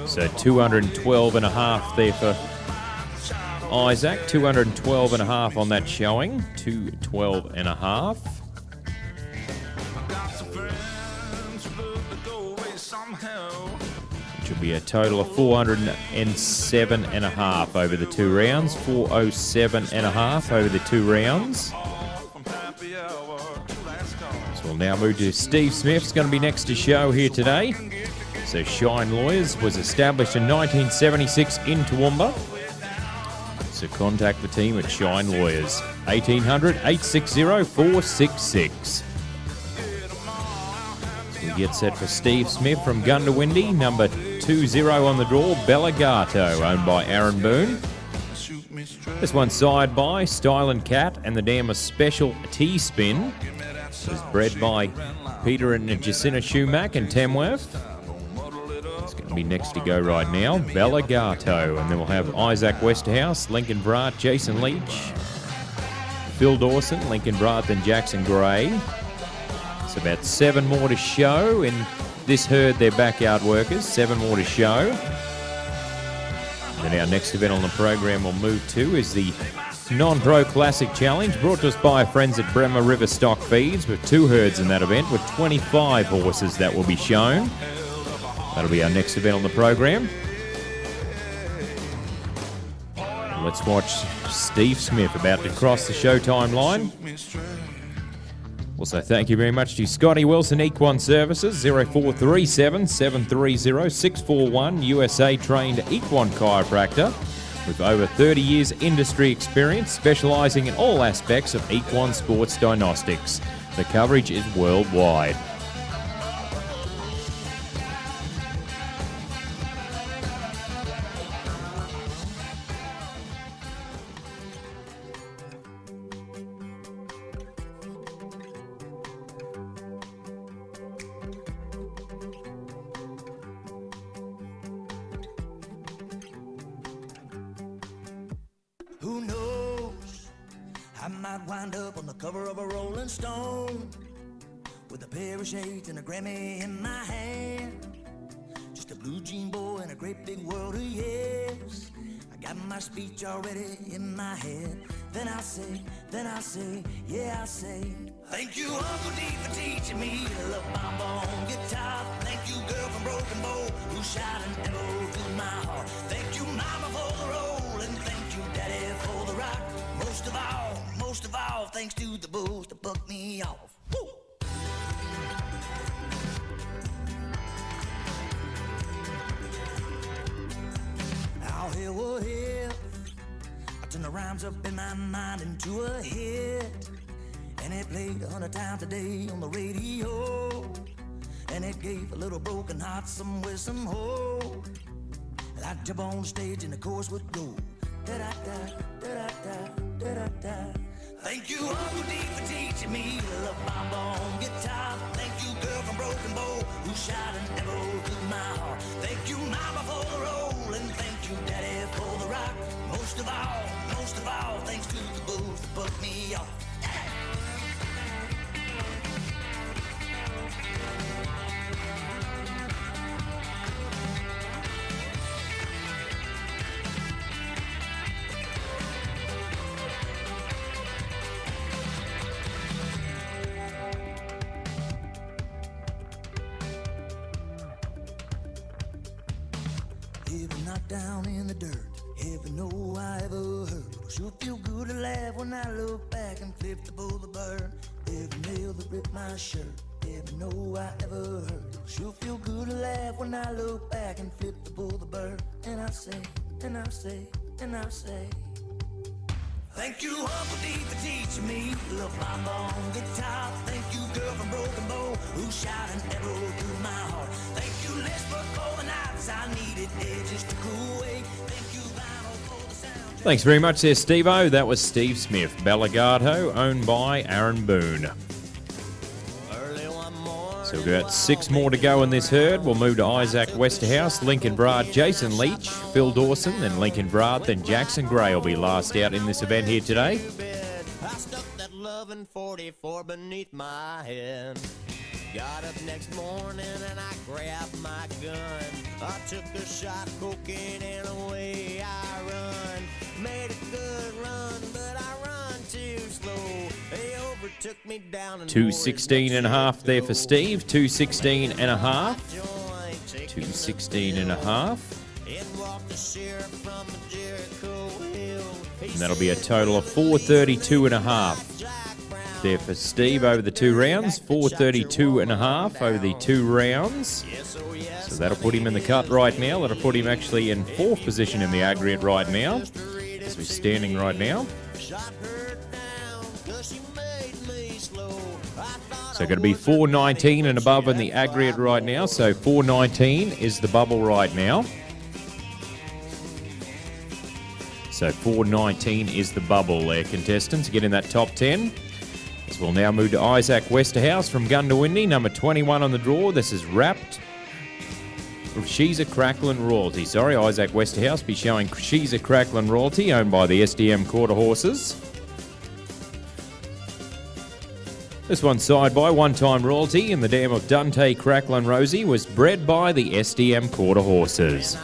So 212 and a half there for Isaac, 212 and a half on that showing, 212 and a half. Which will be a total of 407 and a half over the 2 rounds, 407 and a half over the 2 rounds. So we'll now move to Steve Smith's going to be next to show here today. So Shine Lawyers was established in 1976 in Toowoomba. So contact the team at Shine Lawyers, 1800 860 466. So we get set for Steve Smith from Gundawindi, number 20 on the draw, Bellagato, owned by Aaron Boone. This one side by Style and Cat and the Dam of Special T-Spin. It was bred by Peter and Jacinta Shumack and Tamworth. It's going to be next to go right now, Bellagato, and then we'll have Isaac Westerhouse, Lincoln Brat, Jason Leach, Phil Dawson, Lincoln Brat, and Jackson Gray. It's about 7 more to show in this herd. They're backyard workers, 7 more to show. And then our next event on the program we'll move to is the Non-Pro Classic Challenge, brought to us by our friends at Bremer River Stock Feeds, with 2 herds in that event with 25 horses that will be shown. That'll be our next event on the program. And let's watch Steve Smith about to cross the Showtime line. Also, thank you very much to Scotty Wilson Equine Services, 0437 730 641, USA-trained equine chiropractor with over 30 years industry experience, specialising in all aspects of equine sports diagnostics. The coverage is worldwide. Who knows? I might wind up on the cover of a Rolling Stone with a pair of shades and a Grammy in my hand. Just a blue jean boy in a great big world of yes. I got my speech already in my head. Then I'll say, yeah, I'll say, thank you, Uncle D, for teaching me to love my bone guitar. Thank you, girl from Broken Bow, who shot an arrow through my heart. Thank you, Mama, for the roll, and thank you, Daddy, for the rock. Most of all, thanks to the booze to buck me off. Woo! Now hear what if I turn the rhymes up in my mind into a hit, and it played 100 times a day on the radio, and it gave a little broken heart somewhere, some hope. And I'd jump on stage and the chorus would go da-da-da, da-da-da, da-da-da. Thank you, Uncle D, for teaching me to love my bone guitar. Thank you, girl from Broken Bow, who shot an arrow through my heart. Thank you, Mama, for the roll, and thank you, Daddy, for the rock. Most of all, thanks to the booze that put me off. Heaven knocked down in the dirt, heaven know I ever heard. Sure feel good to laugh when I look back and flip the boulevard. Every nail that ripped my shirt, heaven know I ever heard. Sure feel good to laugh when I look back and flip the boulevard. And I say, thank you, Uncle D, for teaching me to love my bone guitar. Thank you, girl from Broken Bow, who shot an arrow through my heart. Thank you, Lisbon, for the nights I needed edges to cool away. Thank you, Vinyl, for the sound. Thanks very much there, Steve-O. That was Steve Smith, Bellagado, owned by Aaron Boone. So we've got 6 more to go in this herd. We'll move to Isaac Westerhouse, Lincoln Brard, Jason Leach, Phil Dawson, then Lincoln Brard, then Jackson Gray will be last out in this event here today. I stuck that loving 44 beneath my head. Got up next morning and I grabbed my gun. I took a shot of cocaine and away I run. Made a good run, but I run too slow. They overtook me down and 2:16.5 there for Steve. 2:16.5. 2:16.5. And that'll be a total of 4:32.5 there for Steve over the 2 rounds. 4:32.5 over the 2 rounds. So that'll put him in the cut right now. That'll put him actually in 4th position in the aggregate right now, as we're standing right now. So going to be 4:19 and above in the aggregate right now. So 4:19 is the bubble right now. So 4:19 is the bubble there, contestants. Get in that top 10. As we'll now move to Isaac Westerhouse from Gundawindi, number 21 on the draw. This is Wrapped. She's a Cracklin Royalty. Sorry, Isaac Westerhouse be showing She's a Cracklin Royalty, owned by the SDM Quarter Horses. This one side by one-time royalty in the dam of Dante Cracklin Rosie was bred by the SDM Quarter Horses.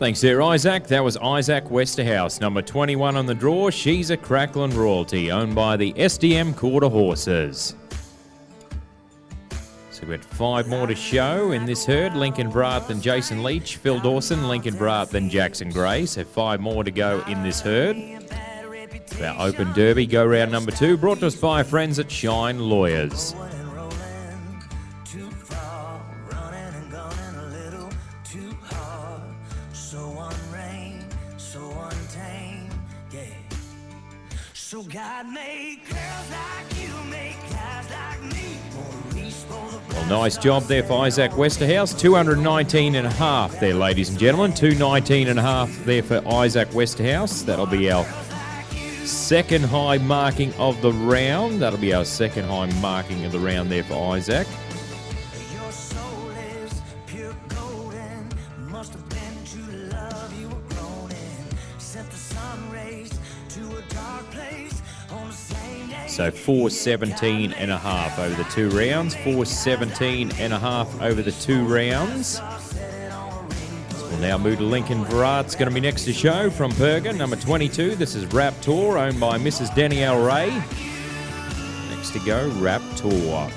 Thanks there, Isaac. That was Isaac Westerhouse, number 21 on the draw. She's a Cracklin' royalty, owned by the SDM Quarter Horses. So we've got 5 more to show in this herd. Lincoln Brath and Jason Leach, Phil Dawson, Lincoln Brath and Jackson Gray. So 5 more to go in this herd. Our Open Derby, go round number 2, brought to us by our friends at Shine Lawyers. So God made girls like you, make guys like me. Well, nice job there for Isaac Westerhouse. 219.5 there, ladies and gentlemen. 219.5 there for Isaac Westerhouse. That'll be our second high marking of the round. That'll be our second high marking of the round there for Isaac. Your soul is pure golden. Must have been true love you were grown in. Set the sun rays to a dark place on the same day. So 417.5 over the 2 rounds. 417.5 over the 2 rounds. We'll now move to Lincoln Virat. It's going to be next to show from Perga, number 22. This is Raptor, owned by Mrs. Danielle Ray. Next to go, Raptor.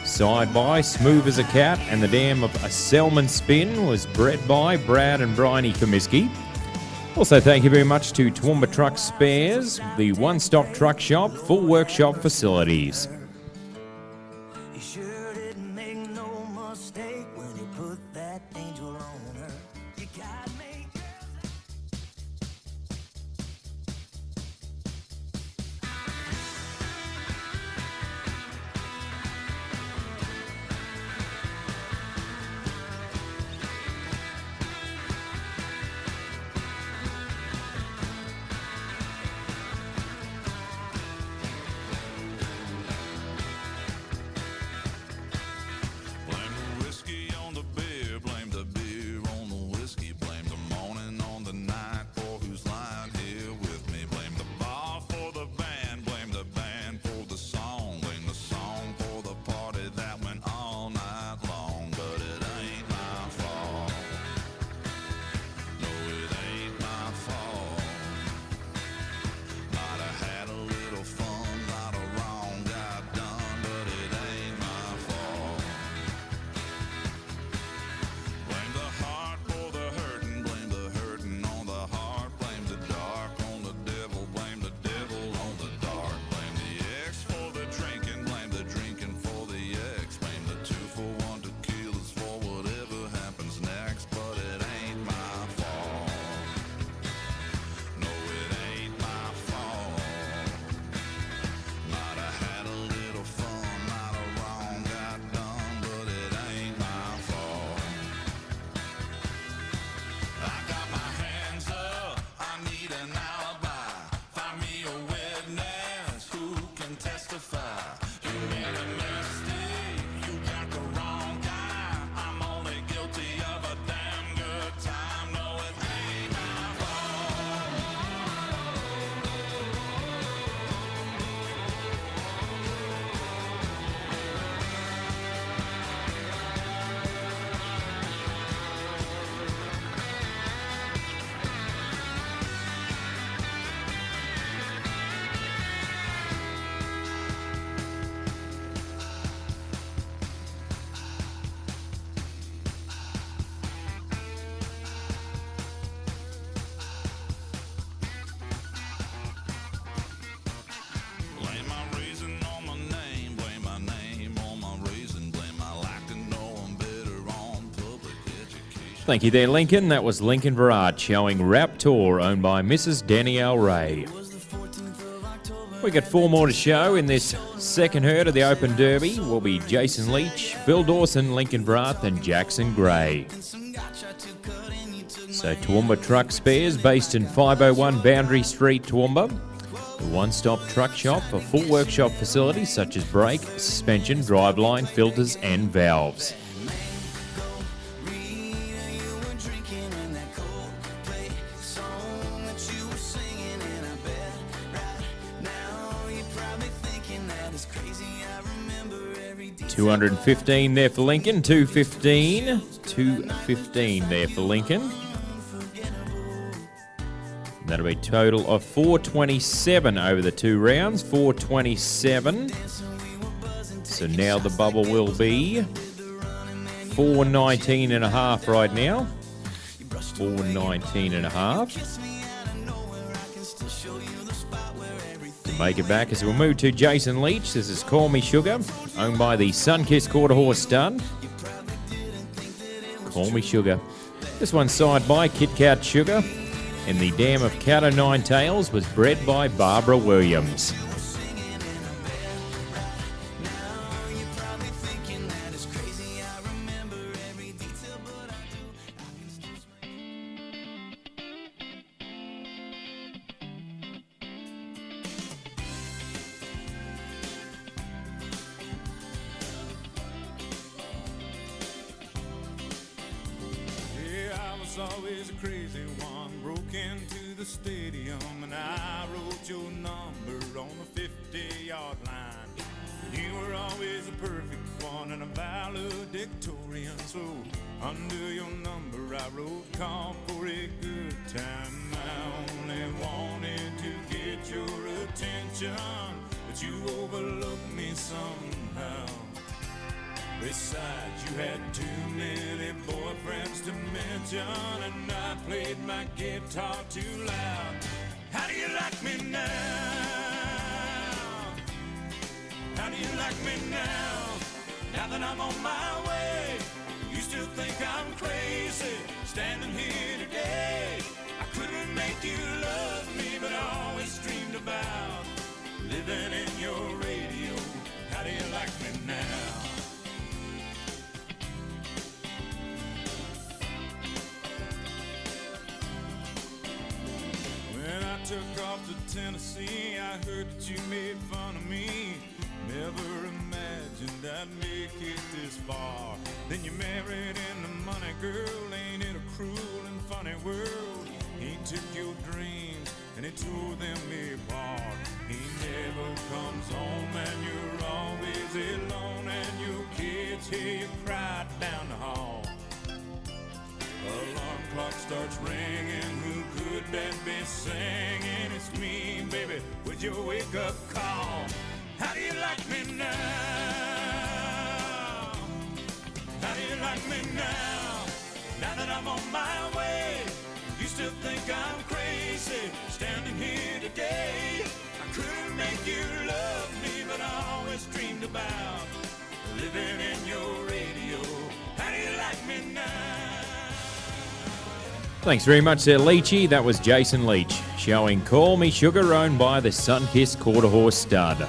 Side by Smooth as a Cat, and the dam of a Selman Spin was bred by Brad and Bryony Comiskey. Also, thank you very much to Toowoomba Truck Spares, the one-stop truck shop, full workshop facilities. You sure didn't make no mistake when you put that angel on her. You got me. Blame the whiskey on the beer, blame the beer on the whiskey, blame the morning on the night for who's lying here with me. Blame the bar for the band for the song for the party that went all night long. But it ain't my fault. No, it ain't my fault. Might have had a little fun, not a wrong got done, but it ain't my fault. Blame the heart for the hurting, blame the hurting on the heart, blame the dark on the devil on the dark, blame the ex for the drinking for the ex, blame the 2-for-1 tequilas for whatever happens next, but it ain't my fault. No, it ain't my fault. Might have had a little fun, not a wrong got done, but it ain't my fault. I got my hands up, I need an alibi. Find me a witness who can testify. You made a mistake, you got the wrong guy. I'm only guilty of a damn good time. No, it ain't my fault. Blame my reason on my name, blame my name on my reason, blame my lack to know I'm better on public education. Thank you there, Lincoln. That was Lincoln Virat showing Raptor, owned by Mrs. Danielle Ray. We got 4 more to show in this second herd of the Open Derby. Will be Jason Leach, Phil Dawson, Lincoln Brath, and Jackson Gray. So Toowoomba Truck Spares, based in 501 Boundary Street, Toowoomba. A one-stop truck shop for full workshop facilities such as brake, suspension, driveline, filters, and valves. $215 there for Lincoln, $215. 2:15 there for Lincoln. That'll be a total of 427 over the 2 rounds. 427. So now the bubble will be 419.5 right now. 419.5. To make it back as we'll move to Jason Leach. This is Call Me Sugar, owned by the Sunkist Quarter Horse Stud. Call Me Sugar. This one's signed by Kit Kat Sugar. And the Dam of Cat o' Nine Tails was bred by Barbara Williams. Always a crazy one, broke into the stadium and I wrote your number on the 50-yard line. You were always a perfect one and a valedictorian, so under your number I wrote call for a good time. I only wanted to get your attention, but you overlooked me somehow. Besides, you had too many boyfriends to mention, and I played my guitar too loud. How do you like me now? How do you like me now? Now that I'm on my way, you still think I'm crazy, standing here today. I couldn't make you love me, but I always dreamed about living in your radio. How do you like me now? Took off to Tennessee, I heard that you made fun of me. Never imagined I'd make it this far. Then you married into money, girl. Ain't it a cruel and funny world? He took your dreams and he tore them apart. He never comes home and you're always alone, and your kids hear you cry down the hall. Alarm clock starts ringing, who could that be singing? It's me, baby, with your wake-up call. How do you like me now? How do you like me now? Now that I'm on my way, you still think I'm crazy, standing here today. I couldn't make you love me, but I always dreamed about living in your radio. How do you like me now? Thanks very much there, Leachy. That was Jason Leach showing Call Me Sugar, owned by the Sunkist Quarter Horse Stud.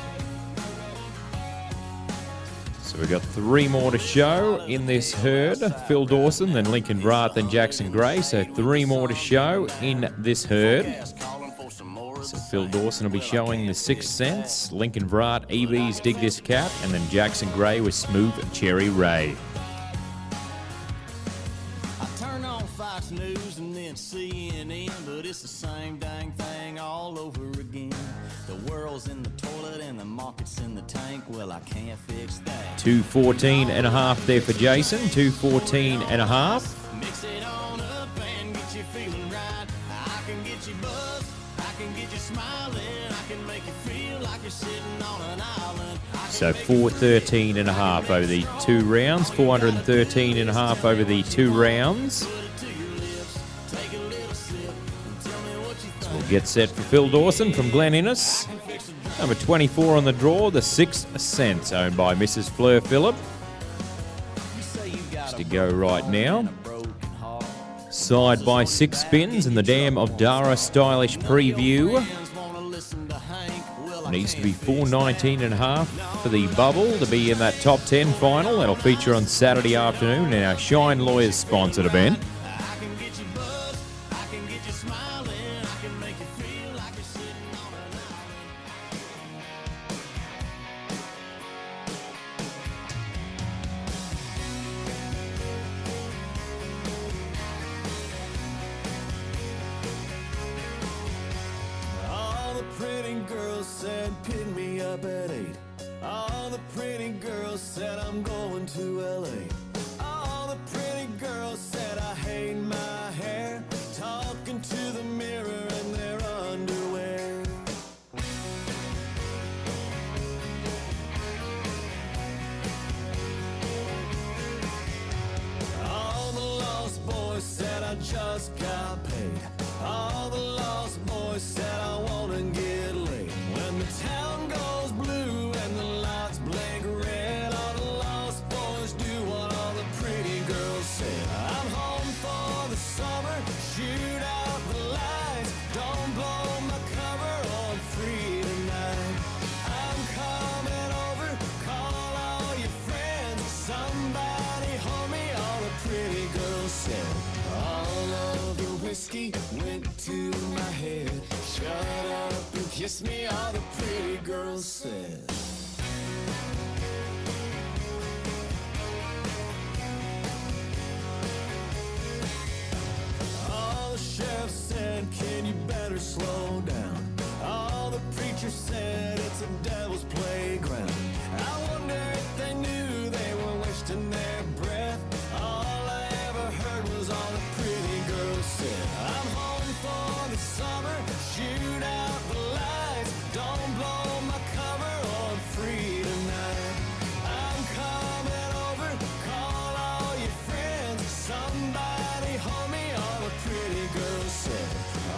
So we've got 3 more to show in this herd. Phil Dawson, then Lincoln Vrath, then Jackson Gray. So 3 more to show in this herd. So Phil Dawson will be showing the 6th Sense, Lincoln Vrath, EB's Dig This Cat, and then Jackson Gray with Smooth Cherry Ray. Fox News and then CNN, but it's the same dang thing all over again. The world's in the toilet and the market's in the tank. Well, I can't fix that. 214.5 there for Jason. 214.5. Mix it on up and get you feeling right. I can get you buzzed, I can get you smiling, I can make you feel like you're sitting on an island. So 413.5 over the 2 rounds. 413.5 over the 2 rounds. Get set for Phil Dawson from Glen Innes. Number 24 on the draw, the 6th Sense, owned by Mrs. Fleur Phillip. Just to go right now. Side by 6 spins in the Dam of Dara Stylish Preview. Needs to be 419.5 for the bubble to be in that top 10 final. That'll feature on Saturday afternoon in our Shine Lawyers sponsored event. Pick me up at 8. All the pretty girls said I'm going to LA. All the pretty girls said I hate my hair, talking to the mirror in their underwear. All the lost boys said I just got paid. All the lost boys said I wanna get laid. When the town goes blue and the lights blink red, all the lost boys do what all the pretty girls said. I'm home for the summer, shoot out the lights, don't blow my cover on free tonight. I'm coming over, call all your friends, somebody hold me, all the pretty girls said. All of the whiskey went to my head, shut up and kiss me, all the pretty girls said. All the sheriff said, can you better slow down? All the preachers said, it's a devil's playground. I wonder if they knew they were wasting their breath. All I ever heard was all the pretty girls said. I'm home for the summer, shoot out the lights, don't blow my cover on free tonight. I'm coming over, call all your friends, somebody hold me, all the pretty girls said.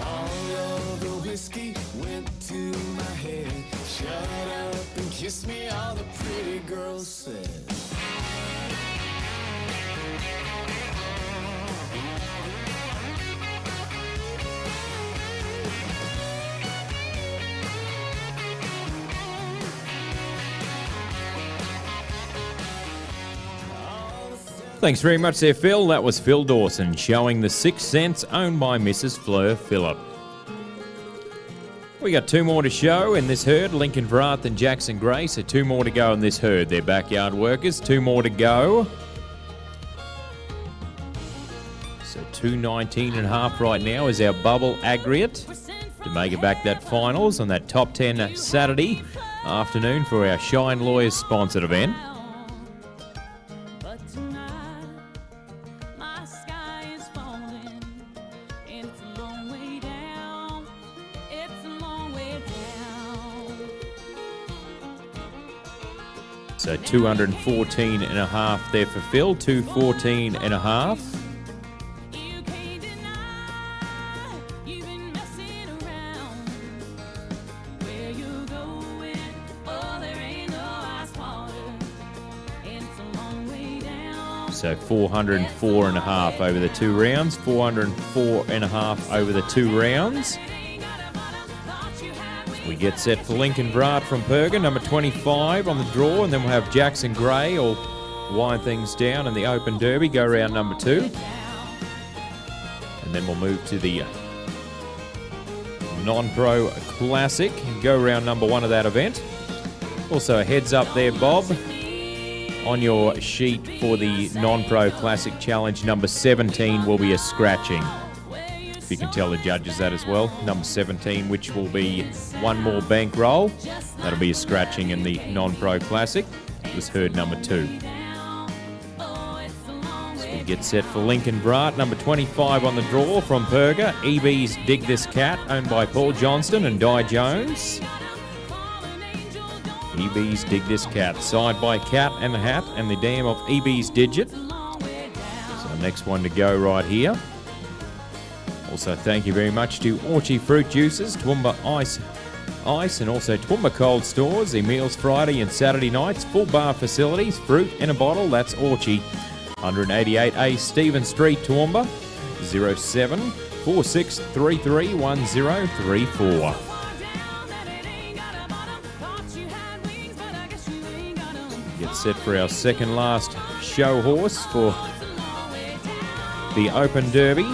All of the whiskey went to my head, shut up and kiss me, all the pretty girls said. Thanks very much there, Phil. That was Phil Dawson showing the Sixth Sense, owned by Mrs. Fleur Phillip. We got two more to show in this herd, Lincoln Vrath and Jackson Gray. So two more to go in this herd. They're backyard workers. Two more to go. So 219.5 right now is our bubble aggregate to make it back that finals on that top 10 Saturday afternoon for our Shine Lawyers sponsored event. So 214.5 there for Phil, 214.5. So 404.5 over the two rounds, 404.5 over the two rounds. We get set for Lincoln Vrath from Perga, number 25 on the draw, and then we'll have Jackson Gray all wind things down in the Open Derby, go round number 2. And then we'll move to the Non-Pro Classic and go round number 1 of that event. Also a heads up there, Bob, on your sheet for the Non-Pro Classic Challenge, number 17 will be a scratching. If you can tell the judges that as well. Number 17, which will be one more bankroll. That'll be a scratching in the Non-Pro Classic. It was herd number 2. So we get set for Lincoln Vrath, number 25 on the draw from Perga. EB's Dig This Cat, owned by Paul Johnston and Di Jones. EB's Dig This Cat, side by Cat and the Hat and the dam of EB's Digit. So next one to go right here. Also, thank you very much to Orchie Fruit Juices, Toowoomba Ice, and also Toowoomba Cold Stores, the meals Friday and Saturday nights, full bar facilities, fruit in a bottle, that's Orchie. 188A Stephen Street, Toowoomba, 07 4633 1034. Get set for our second last show horse for the Open Derby.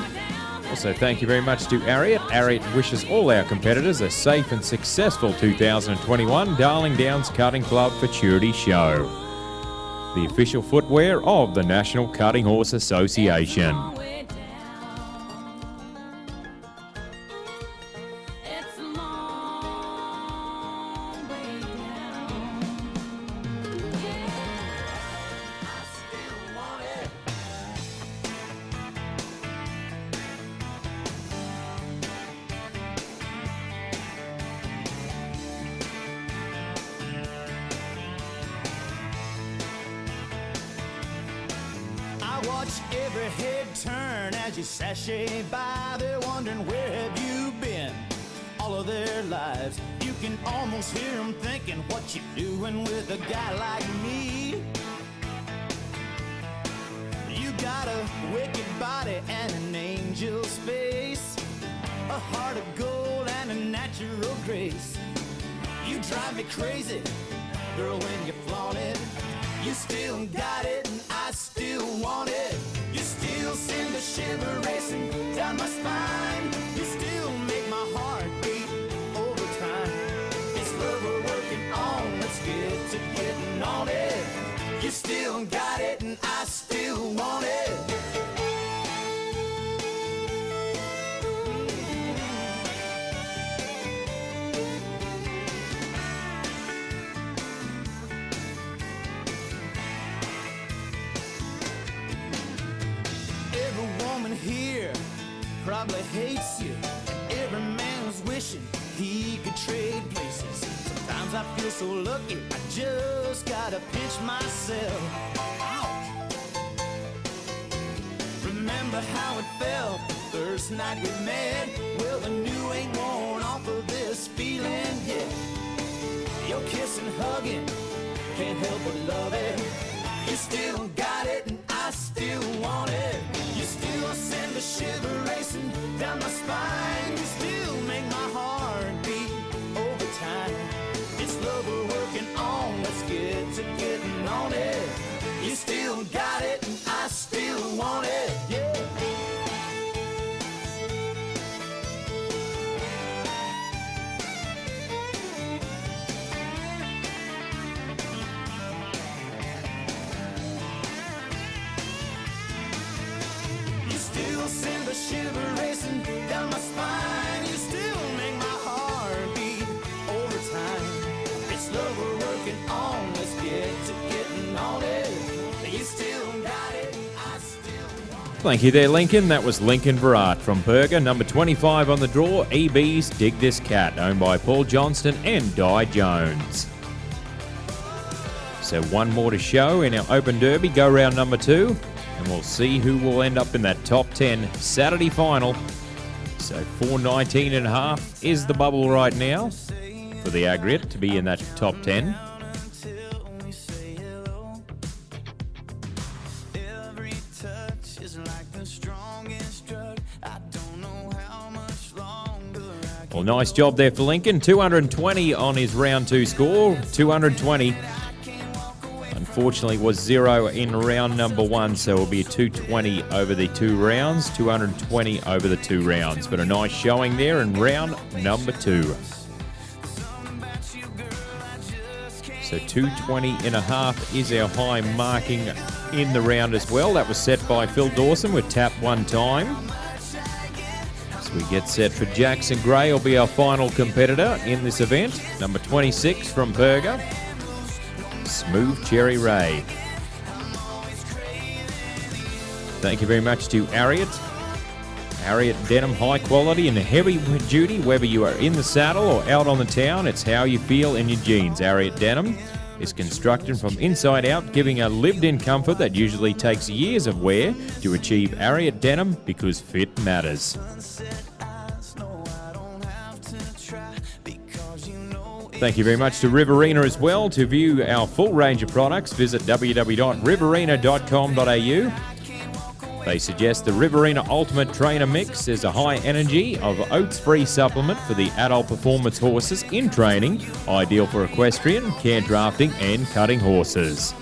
Also, thank you very much to Ariat. Ariat wishes all our competitors a safe and successful 2021 Darling Downs Cutting Club Futurity Show, the official footwear of the National Cutting Horse Association. every head turn as you sashay by. They're wondering, where have you been all of their lives? You can almost hear them thinking, what you doing with a guy like me? You got a wicked body and an angel's face, a heart of gold and a natural grace. You drive me crazy, girl, when you flaunt it. You still got it and I still want it. You still send a shiver racing down my spine. You still make my heart beat over time. It's love we're working on, let's get to getting on it. You still got it and I still want it. Here probably hates you, and every man was wishing he could trade places. Sometimes I feel so lucky, I just gotta pinch myself. Ouch. Remember how it felt the first night we met? Well, the new ain't worn off of this feeling yet. Your kiss and hugging, can't help but love it. You still got it and I still want it. You still send a shiver racing down my spine. You still make my heart beat over time. It's love we're working on, let's get to getting on it. You still got it and I still want it, yeah. Send a shiver racing down my spine. You still make my heart beat over time. It's love we're working on, let's get to getting on it. You still got it, I still want it. Thank you there, Lincoln. That was Lincoln Barat from Berger. Number 25 on the draw, EB's Dig This Cat, owned by Paul Johnston and Di Jones. So one more to show in our Open Derby, go round number 2. And we'll see who will end up in that top 10 Saturday final. So 419.5 is the bubble right now for the aggregate to be in that top 10. Well, nice job there for Lincoln. 220 on his round 2 score. 220. Unfortunately, was 0 in round number 1, so it'll be a 220 over the 2 rounds, 220 over the 2 rounds. But a nice showing there in round number 2. So 220.5 is our high marking in the round as well. That was set by Phil Dawson with tap 1 time. So we get set for Jackson Gray, will be our final competitor in this event. Number 26 from Berger. Smooth Cherry Ray. Thank you very much to Harriet Denim, high quality and heavy duty, whether you are in the saddle or out on the town, it's how you feel in your jeans. Harriet Denim is constructed from inside out, giving a lived-in comfort that usually takes years of wear to achieve Harriet Denim, because fit matters. Thank you very much to Riverina as well. To view our full range of products, visit www.riverina.com.au. They suggest the Riverina Ultimate Trainer Mix is a high energy of oats-free supplement for the adult performance horses in training, ideal for equestrian, care drafting and cutting horses.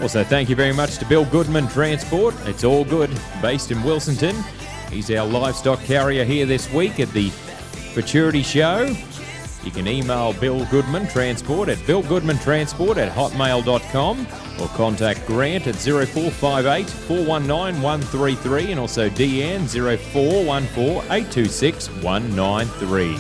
Also, thank you very much to Bill Goodman Transport. It's all good, based in Wilsonton. He's our livestock carrier here this week at the Futurity show. You can email Bill Goodman Transport at billgoodmantransport@hotmail.com or contact Grant at 0458 419 133 and also Deanne 0414 826 193.